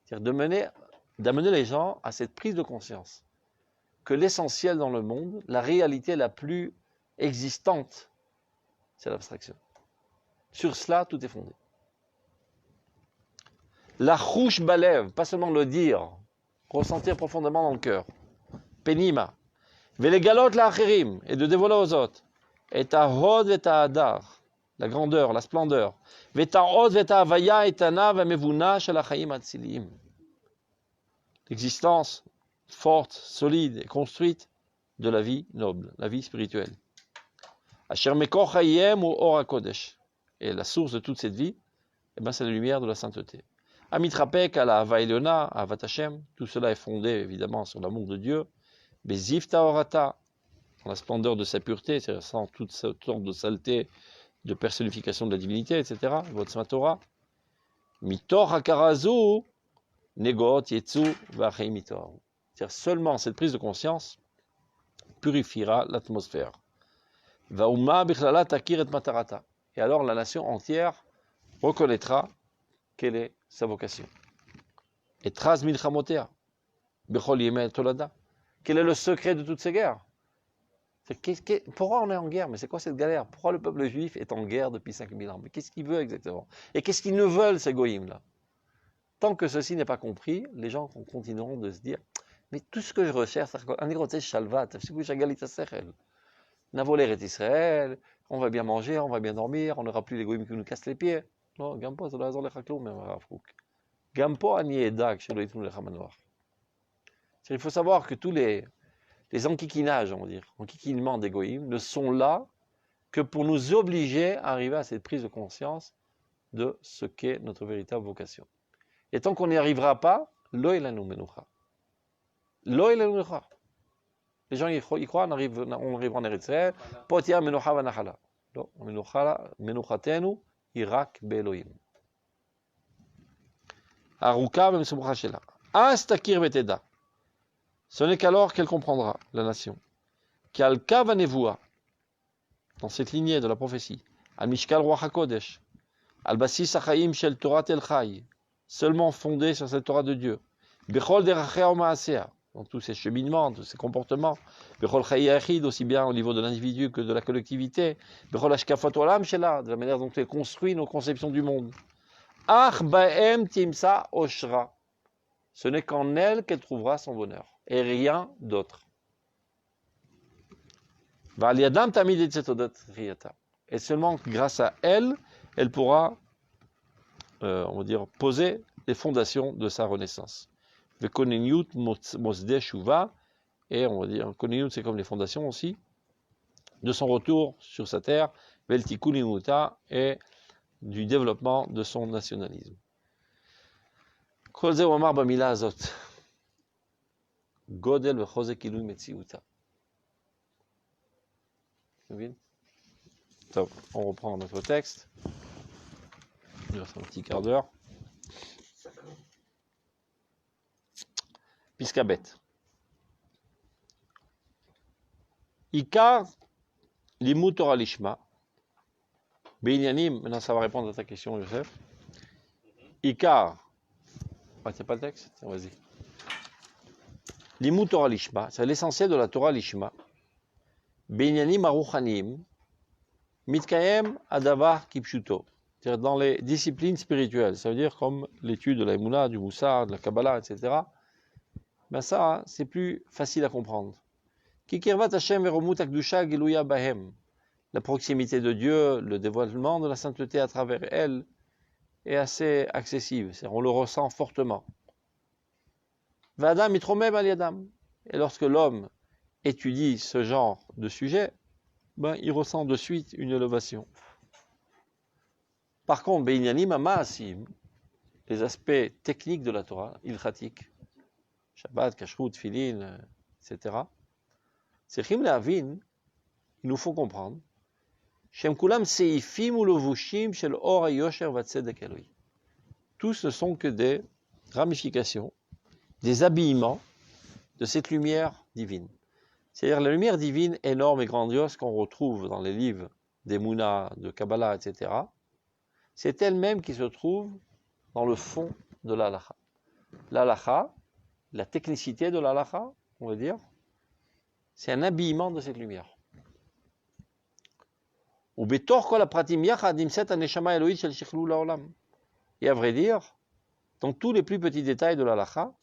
C'est-à-dire d'amener les gens à cette prise de conscience que l'essentiel dans le monde, la réalité la plus existante, c'est l'abstraction. Sur cela, tout est fondé. La chouche balev, pas seulement le dire, ressentir profondément dans le cœur. Penima. Velegalot la'acherim, et de dévoiler aux autres. Et ta hod et ta hadar, la grandeur, la splendeur. Veta hod veta havaya et tana vamevuna shel hachaim atzilim. L'existence forte, solide et construite de la vie noble, la vie spirituelle. Asher mekor chayem ou or hakodesh. Et la source de toute cette vie, c'est la lumière de la sainteté. Amitrapek ala hava eliona, avat Hashem, tout cela est fondé évidemment sur l'amour de Dieu. Bezif taorata, dans la splendeur de sa pureté, c'est-à-dire sans toute sorte de saleté, de personnification de la divinité, etc. Votre Torah. Mitor hakarazu, negot yetsu vachimitor. C'est-à-dire seulement cette prise de conscience purifiera l'atmosphère. Vauma bichlala takir et matarata. Et alors la nation entière reconnaîtra quelle est sa vocation. Et traz milchamotea, bechol yemei tolada. Quel est le secret de toutes ces guerres? Pourquoi on est en guerre? Mais c'est quoi cette galère? Pourquoi le peuple juif est en guerre depuis 5000 ans? Mais qu'est-ce qu'il veut exactement? Et qu'est-ce qu'ils ne veulent, ces goïms-là? Tant que ceci n'est pas compris, les gens continueront de se dire, mais tout ce que je recherche, Israël, on va bien manger, on va bien dormir, on n'aura plus les goïms qui nous cassent les pieds. Non, Gampo, ça doit être les chakloum, même Rafrouk. Gampo, Anieda, chez le Chamanoir. Il faut savoir que tous les enquiquinages, on va dire, enquiquinements des goïms, ne sont là que pour nous obliger à arriver à cette prise de conscience de ce qu'est notre véritable vocation. Et tant qu'on n'y arrivera pas, lo elanu menucha. Lo elanu menucha. Les gens y croient, on arrivera en Eretz Israël, potia menucha vanachala. Non, menuchatenu irak be'elohim. Aruka v'mesumcha shela. Astakir veteda. Ce n'est qu'alors qu'elle comprendra, la nation. Qu'Al-Kav Nevoua, dans cette lignée de la prophétie, Al-Mishkal Ruach HaKodesh, Al-Basis HaChaim Shel Torah Tel Chai, seulement fondé sur cette Torah de Dieu, Bechol Derachea U'Maasea, dans tous ces cheminements, tous ces comportements, Bechol Chai Yachid, aussi bien au niveau de l'individu que de la collectivité, Bechol Ashkafat Olam Shela, de la manière dont elle construit nos conceptions du monde. Ach Ba'em Timsa Oshra, ce n'est qu'en elle qu'elle trouvera son bonheur. Et rien d'autre. Et seulement grâce à elle, elle pourra, on va dire, poser les fondations de sa renaissance. Et on va dire, c'est comme les fondations aussi, de son retour sur sa terre, et du développement de son nationalisme. Godel v'chozek ilui metziuta. On reprend notre texte. Il va faire un petit quart d'heure. Piskabet. Ikar limut Torah lishma. Beinyanim, maintenant ça va répondre à ta question, Joseph. Ikar. C'est pas le texte? Vas-y. Limut Torah Lishma, c'est l'essentiel de la Torah Lishma. Binyanim Aruchanim, Mitkayem Adavar Kipshuto. C'est-à-dire dans les disciplines spirituelles, ça veut dire comme l'étude de la Emouna, du Moussar, de la Kabbalah, etc. Ben ça, c'est plus facile à comprendre. Kikirvat Hashem Veromut Akdusha Giluya Bahem. La proximité de Dieu, le dévoilement de la sainteté à travers elle est assez accessible. On le ressent fortement. Vadam itromem aliadam. Et lorsque l'homme étudie ce genre de sujet, ben, il ressent de suite une élévation. Par contre, Beinyanim Amaasim, les aspects techniques de la Torah, ilchatik, Shabbat, Kashrut, Filin, etc. Sechim Leavin, il nous faut comprendre, Shem Kulam Seifim ou Levushim Shel Or HaYosher Vatzedek Eloi. Tous ne sont que des ramifications, des habillements de cette lumière divine. C'est-à-dire la lumière divine énorme et grandiose qu'on retrouve dans les livres d'Emouna, de Kabbalah, etc. C'est elle-même qui se trouve dans le fond de l'halakha. L'halakha, la technicité de l'halakha, on va dire, c'est un habillement de cette lumière. Et à vrai dire, dans tous les plus petits détails de la halakha,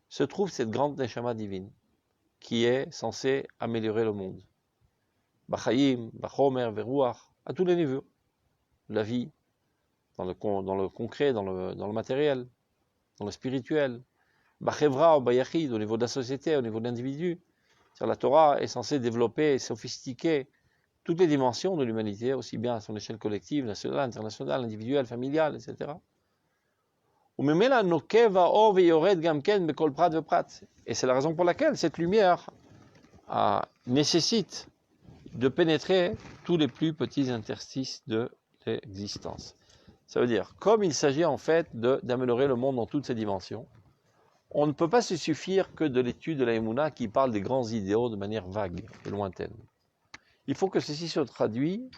se trouve cette grande neshama divine, qui est censée améliorer le monde. Bachayim, bachomer, veruach, à tous les niveaux. La vie, dans le concret, dans le matériel, dans le spirituel. Bachevra, bayachid, au niveau de la société, au niveau de l'individu. La Torah est censée développer et sophistiquer toutes les dimensions de l'humanité, aussi bien à son échelle collective, nationale, internationale, individuelle, familiale, etc. Et c'est la raison pour laquelle cette lumière nécessite de pénétrer tous les plus petits interstices de l'existence. Ça veut dire, comme il s'agit en fait d'améliorer le monde dans toutes ses dimensions, on ne peut pas se suffire que de l'étude de la Emouna qui parle des grands idéaux de manière vague et lointaine. Il faut que ceci se traduise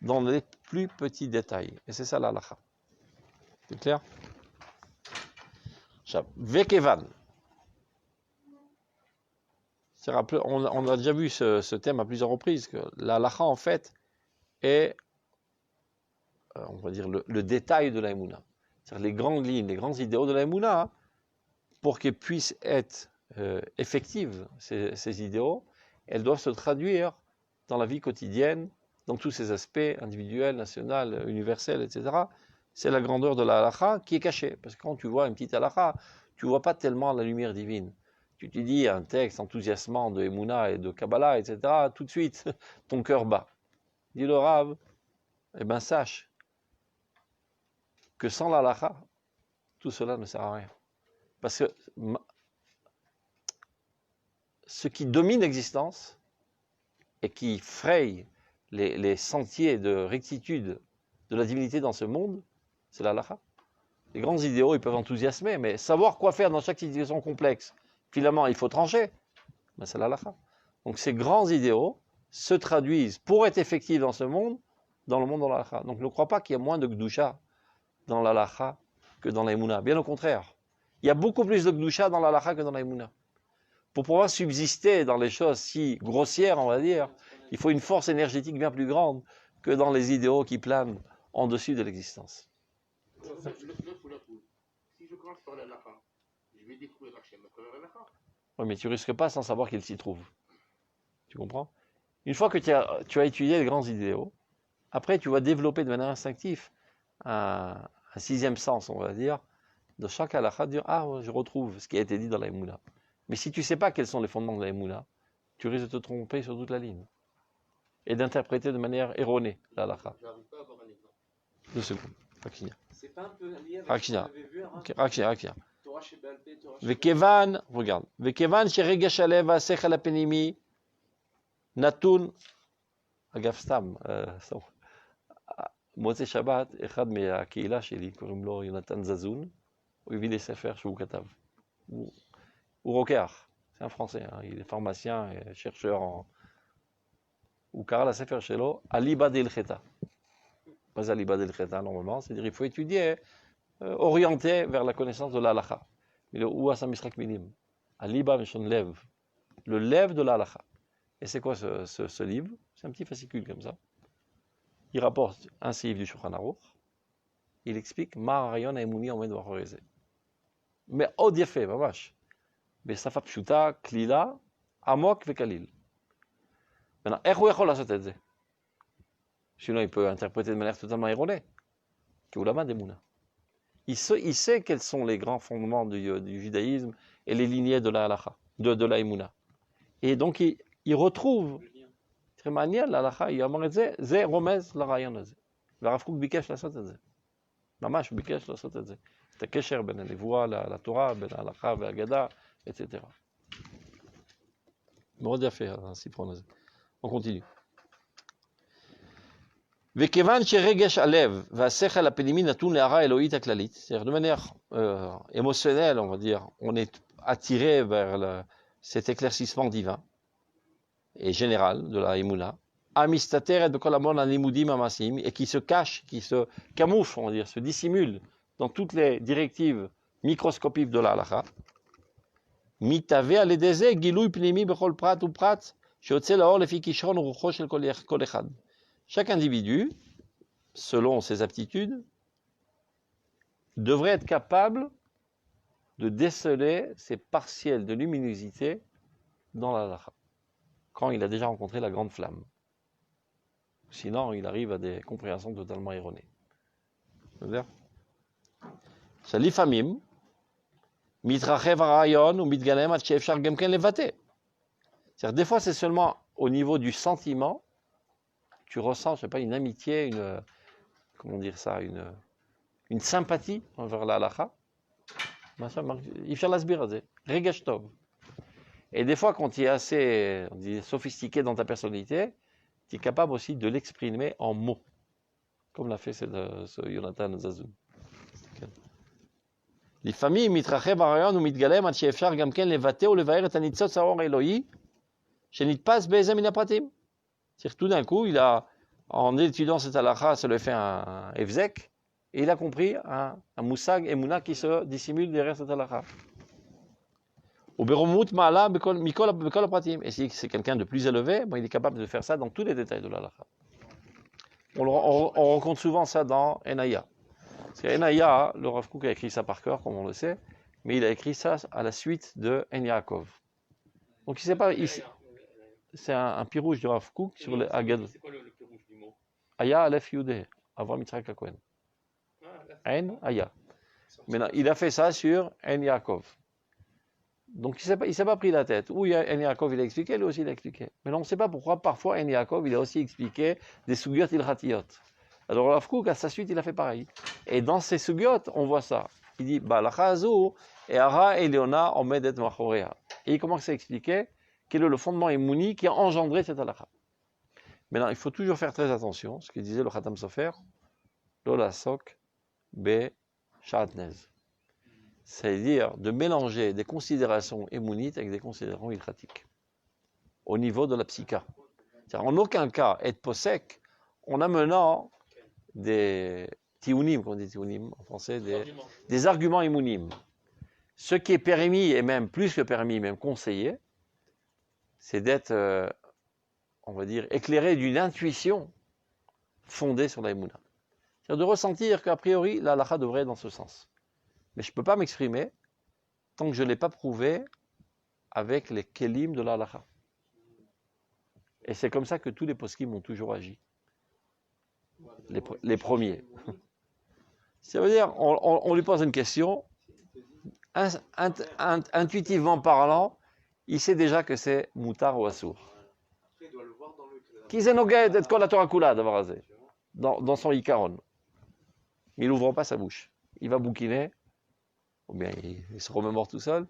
dans les plus petits détails. Et c'est ça la halakha. C'est clair? Vekevan. On a déjà vu ce thème à plusieurs reprises, que la halakha en fait est, on va dire, le détail de la Emouna. C'est-à-dire les grandes lignes, les grands idéaux de la Emouna, pour qu'elles puissent être effectives, ces idéaux, elles doivent se traduire dans la vie quotidienne, dans tous ses aspects individuels, nationaux, universels, etc. C'est la grandeur de la halakha qui est cachée. Parce que quand tu vois une petite halakha, tu ne vois pas tellement la lumière divine. Tu te dis un texte enthousiasmant de Emouna et de Kabbalah, etc., tout de suite, ton cœur bat. Dis le Rav, eh bien sache que sans la halakha, tout cela ne sert à rien. Parce que ce qui domine l'existence et qui fraye les sentiers de rectitude de la divinité dans ce monde, c'est la halakha. Les grands idéaux, ils peuvent enthousiasmer, mais savoir quoi faire dans chaque situation complexe, finalement, il faut trancher, ben, c'est la halakha. Donc ces grands idéaux se traduisent, pour être effectifs dans ce monde, dans le monde de la halakha. Donc ne crois pas qu'il y a moins de gdusha dans la halakha que dans la Emouna. Bien au contraire. Il y a beaucoup plus de gdusha dans la halakha que dans la Emouna. Pour pouvoir subsister dans les choses si grossières, on va dire, il faut une force énergétique bien plus grande que dans les idéaux qui planent en dessus de l'existence. Si je commence par la halakha, je vais découvrir Hachem à travers la halakha. Oui, mais tu ne risques pas sans savoir qu'il s'y trouve. Tu comprends? Une fois que tu as étudié les grands idéaux, après tu vas développer de manière instinctive un sixième sens, on va dire, de chaque halakha, dire ah, je retrouve ce qui a été dit dans la Emouna. Mais si tu ne sais pas quels sont les fondements de la Emouna, tu risques de te tromper sur toute la ligne et d'interpréter de manière erronée la halakha. Je n'arrive pas à avoir un exemple. 2 secondes. Rakshina. C'est pas un peu lié avec ce qu'on avait vu, hein? Rakshina. Torah chez Balpé, Torah chez Vekevan, regarde. Vekevan sheregesh alev ha'sechel ha'penimi נתון, אגב סתם, מוצאי שבת, אחד מהקהילה שלי, קוראים לו יונתן זזון, הוא הביא לי ספר שהוא כתב. הוא רוקח, c'est un français, hein, il est pharmacien et chercheur הוא קרא לספר שלו, אליבא דהלכתה. מה זה אליבא דהלכתה normalement? C'est-à-dire il faut étudier, orienter vers la connaissance de l'halakha. הוא עשה משחק מילים, אליבא מלשון לב, le lève de l'halakha. Et c'est quoi ce livre? C'est un petit fascicule comme ça. Il rapporte un seif du Shulchan Aruch. Il explique מה הרעיון האמוני עומד מאחורי זה. מאוד יפה, ממש. בשפה פשוטה, קלילה, עמוק וקליל. Maintenant, איך הוא יכול לעשות את זה? Sinon, il peut interpréter de manière totalement erronée. כי הוא למד אמונה. Il sait quels sont les grands fondements du judaïsme et les lignées de la halakha, de la אמונה. Et donc, il retrouve, très מעניין, להלכה, il אמר את זה, זה רומז לרעיון הזה. והרב קוק ביקש לעשות את זה. ממש הוא ביקש לעשות את זה. את הקשר בין הנבואה לתורה, בין ההלכה והאגדה, etc. מאוד יפה, הספרון הזה. On continue. וכיוון שרגש הלב והשכל הפנימי נתון להערה האלוהית הכללית, c'est-à-dire de manière émotionnelle, on va dire, on est attiré vers cet éclaircissement divin et général de la Emouna, amistateret b'kol hamon halimudim hamasim, et qui se cache, qui se camoufle, on va dire, se dissimule dans toutes les directives microscopiques de la halakha, mitave aledeze gilui pnimi b'chol prat ou prat Chaque individu, selon ses aptitudes, devrait être capable de déceler ses partiels de luminosité dans la halakha, quand il a déjà rencontré la grande flamme. Sinon, il arrive à des compréhensions totalement erronées. C'est-à-dire, שלפעמים מתרחב הרעיון ומתגלם עד שאפשר גם כן לבטא. C'est-à-dire, des fois, c'est seulement au niveau du sentiment, tu ressens, je sais pas, une amitié, comment dire ça, une sympathie envers la halakha. Et des fois, quand tu es assez sophistiqué dans ta personnalité, tu es capable aussi de l'exprimer en mots, comme l'a fait ce Jonathan Zazoun. לפעמים מתרחב הרעיון ומתגלם עד שאפשר גם כן לבטא ולבאר את הניצוץ האור האלוהי שנתפס באיזה מן הפרטים. C'est-à-dire tout d'un coup, en étudiant cette halakha, ça lui fait un evzek, et il a compris un moussag emuna qui se dissimule derrière cette halakha. Et si c'est quelqu'un de plus élevé, il est capable de faire ça dans tous les détails de la halakha. On rencontre souvent ça dans Enaya. Parce qu'Enaya, le Rav Kook a écrit ça par cœur, comme on le sait, mais il a écrit ça à la suite de En Yaakov. Donc il ne sait pas, c'est un pirouge du Rav Kook sur le Agad. C'est quoi le pirouge du mot? Aya Aleph Yudeh, avant Yitzhak HaKohen. En Aya. Maintenant, il a fait ça sur En Yaakov. Donc il ne s'est pas pris la tête. Où En Yaakov il a expliqué, lui aussi il a expliqué. Mais on ne sait pas pourquoi parfois En Yaakov il a aussi expliqué des sugyot ilchatiyot. Alors Rav Kook à sa suite il a fait pareil. Et dans ces sugyot on voit ça. Il dit Balacha azu et ara eliona omedet machorea. Et il commence à expliquer quel est le fondement émouni qui a engendré cette halakha. Maintenant il faut toujours faire très attention, ce que disait le Khatam Sofer, Lola Sok be Shatnez. C'est-à-dire de mélanger des considérations émounites avec des considérations ilchatiques, au niveau de la psycha. C'est-à-dire en aucun cas être posek en amenant des tiounim, qu'on dit tiounim en français, des arguments émounim. Ce qui est permis, et même plus que permis, même conseillé, c'est d'être, on va dire, éclairé d'une intuition fondée sur la émouna. C'est-à-dire de ressentir qu'a priori, la halakha devrait être dans ce sens. Mais je ne peux pas m'exprimer tant que je ne l'ai pas prouvé avec les kelim de la halakha. Et c'est comme ça que tous les poskim ont toujours agi. Les premiers. Ça veut dire, on lui pose une question, intuitivement parlant, il sait déjà que c'est moutar ou assour. Qui zenoged et kol la Torah kula d'avarazé, dans son ikaron. Mais il n'ouvre pas sa bouche. Il va bouquiner, ou bien il se remémore tout seul.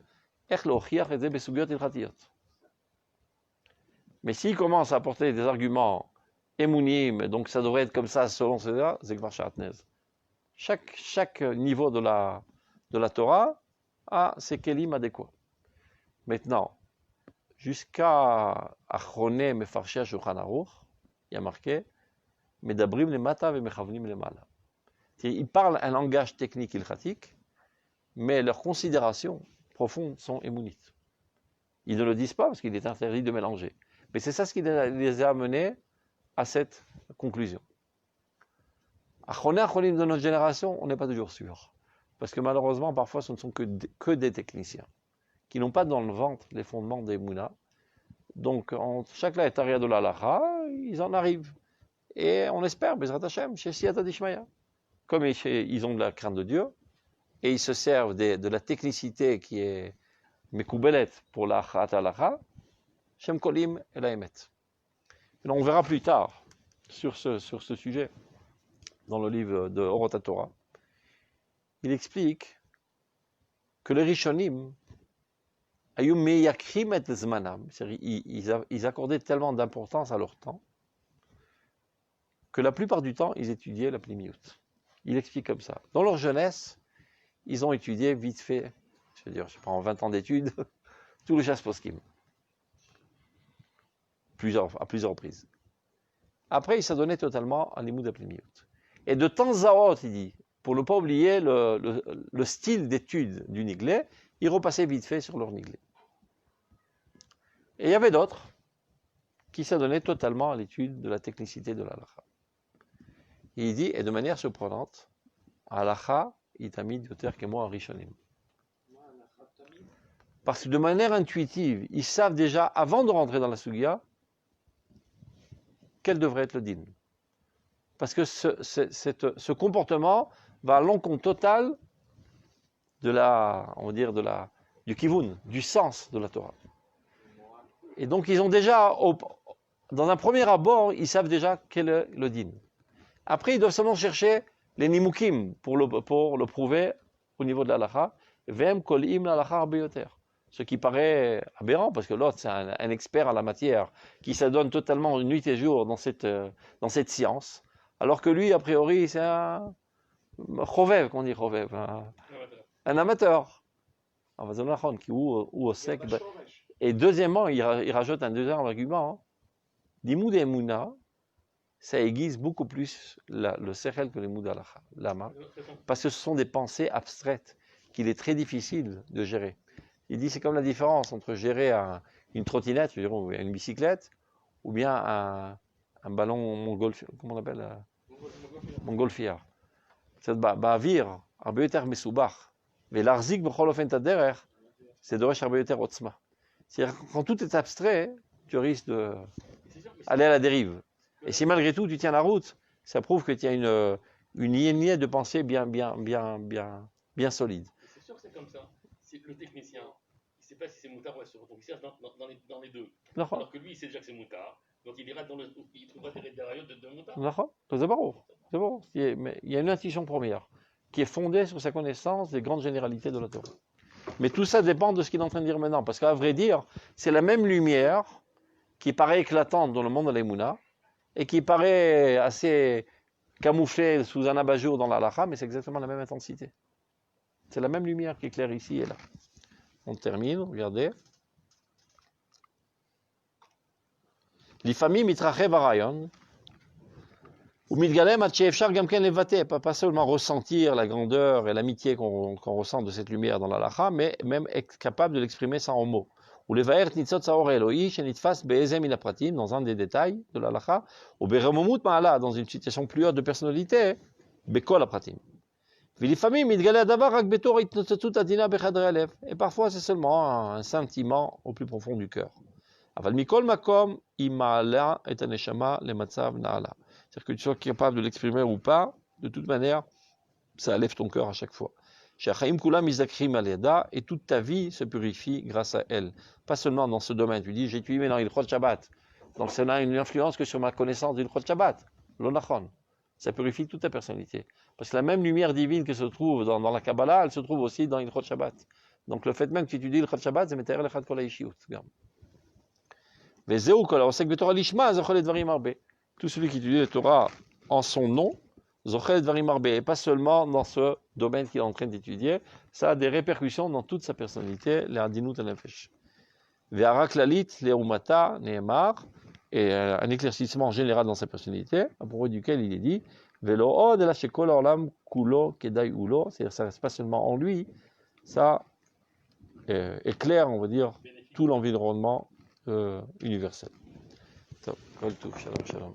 Mais s'il commence à apporter des arguments émounim, donc ça devrait être comme ça selon cela, c'est Kvar Shatnez. Chaque niveau de la Torah a ses kelim adéquats. Maintenant, jusqu'à Achroné Mefarshé Shulchan Aruch, il y a marqué Medabrim le mata ve mechavnim le mala. Ils parlent un langage technique ilchatique, mais leurs considérations profondes sont émounites. Ils ne le disent pas parce qu'il est interdit de mélanger. Mais c'est ça ce qui les a amenés à cette conclusion. Achronim de notre génération, on n'est pas toujours sûr. Parce que malheureusement, parfois, ce ne sont que des techniciens qui n'ont pas dans le ventre les fondements des Mouna. Donc, chaque laïtaria de la halakha, ils en arrivent. Et on espère, Bezrat Hashem, chez Siyata Dishmaya. Comme ils ont de la crainte de Dieu, et ils se servent de la technicité qui est Mekoubelet pour la halakha, Shem Kolim et la Emet. On verra plus tard sur ce sujet, dans le livre de Orot HaTorah. Il explique que les Rishonim, ils accordaient tellement d'importance à leur temps que la plupart du temps, ils étudiaient la Pnimiyut. Il explique comme ça. Dans leur jeunesse, ils ont étudié vite fait, je veux dire, je prends 20 ans d'études, tout le Shas Poskim. À plusieurs reprises. Après, il s'adonnait totalement à l'imoud Pnimiyut. Et de temps à autre, il dit, pour ne pas oublier le style d'étude du Niglé, ils repassaient vite fait sur leur Niglé. Et il y avait d'autres qui s'est donné totalement à l'étude de la technicité de l'halakha. Et il dit, et de manière surprenante, halakha, il t'a mis yoter que moi en rishonim. Parce que de manière intuitive, ils savent déjà, avant de rentrer dans la sugya, quel devrait être le din. Parce que ce comportement va à l'encontre total de du kivun, du sens de la Torah. Et donc ils ont déjà, dans un premier abord, ils savent déjà quel est le din. Après, ils doivent seulement chercher les nimukim pour le prouver au niveau de l'halakha. Vem kolim l'halakha arbeyoter. Ce qui paraît aberrant, parce que l'autre, c'est un expert en la matière, qui s'adonne totalement nuit et jour dans cette science, alors que lui, a priori, c'est un chovev, qu'on dit chovev, un amateur. Et deuxièmement, il rajoute un deuxième argument. L'imoud emuna, ça aiguise beaucoup plus le sechel que l'imoud halakha. Lama, parce que ce sont des pensées abstraites qu'il est très difficile de gérer. Il dit c'est comme la différence entre gérer une trottinette, ou une bicyclette, ou bien un ballon montgolfière, comment on appelle montgolfière. C'est ba'avir, הרבה יותר מסובך, ולהחזיק בכל אופן את הדרך, c'est דורש הרבה יותר עוצמה. C'est-à-dire quand tout est abstrait, tu risques d'aller à la dérive. Et si malgré tout tu tiens la route, ça prouve que tu as une lignée de pensée bien solide. C'est sûr que c'est comme ça. C'est le technicien. Il ne sait pas si c'est moutard ou assour. Donc il cherche dans les deux. Alors que lui, il sait déjà que c'est moutard. Donc il trouvera des derrière de moutard. C'est bon. Mais il y a une intuition première qui est fondée sur sa connaissance des grandes généralités de la Torah. Mais tout ça dépend de ce qu'il est en train de dire maintenant. Parce qu'à vrai dire, c'est la même lumière qui paraît éclatante dans le monde de l'Emouna et qui paraît assez camouflée sous un abat-jour dans la halakha, mais c'est exactement la même intensité. C'est la même lumière qui éclaire ici et là. On termine, regardez. L'ifami mitrachev harayon, ou mitgalem ad she'efshar gam ken levate, pas seulement ressentir la grandeur et l'amitié qu'on ressent de cette lumière dans la halakha, mais même être capable de l'exprimer sans mots. Ou levaer nitzot saor Eloi, shenitfas be'ezem min hapratim, dans un des détails de la halakha, ou beremomut ma'ala, dans une situation plus haute de personnalité, bekol hapratim. Et parfois, c'est seulement un sentiment au plus profond du cœur. C'est-à-dire que tu sois capable de l'exprimer ou pas, de toute manière, ça lève ton cœur à chaque fois. Et toute ta vie se purifie grâce à elle. Pas seulement dans ce domaine. Tu dis, j'ai étudié dans l'Hilchot Shabbat. Donc ça n'a une influence que sur ma connaissance du L'Hilchot Shabbat. L'Onachon. Ça purifie toute ta personnalité. Parce que la même lumière divine que se trouve dans la Kabbalah, elle se trouve aussi dans l'Hilchot Shabbat. Donc le fait même que tu étudies l'Hilchot Shabbat, c'est mettre l'Echad Kol HaIshiyut. Tout celui qui étudie la Torah en son nom, et pas seulement dans ce domaine qu'il est en train d'étudier, ça a des répercussions dans toute sa personnalité, les Hadinut Nefesh. Ve'ara klalit le'umata ne'emar, et un éclaircissement général dans sa personnalité, à propos duquel il est dit, Ve'lo de la shekol olam kulo kedai ulo, c'est-à-dire ça reste pas seulement en lui, ça éclaire, on va dire, tout l'environnement universel. Kol Tov, shalom, shalom.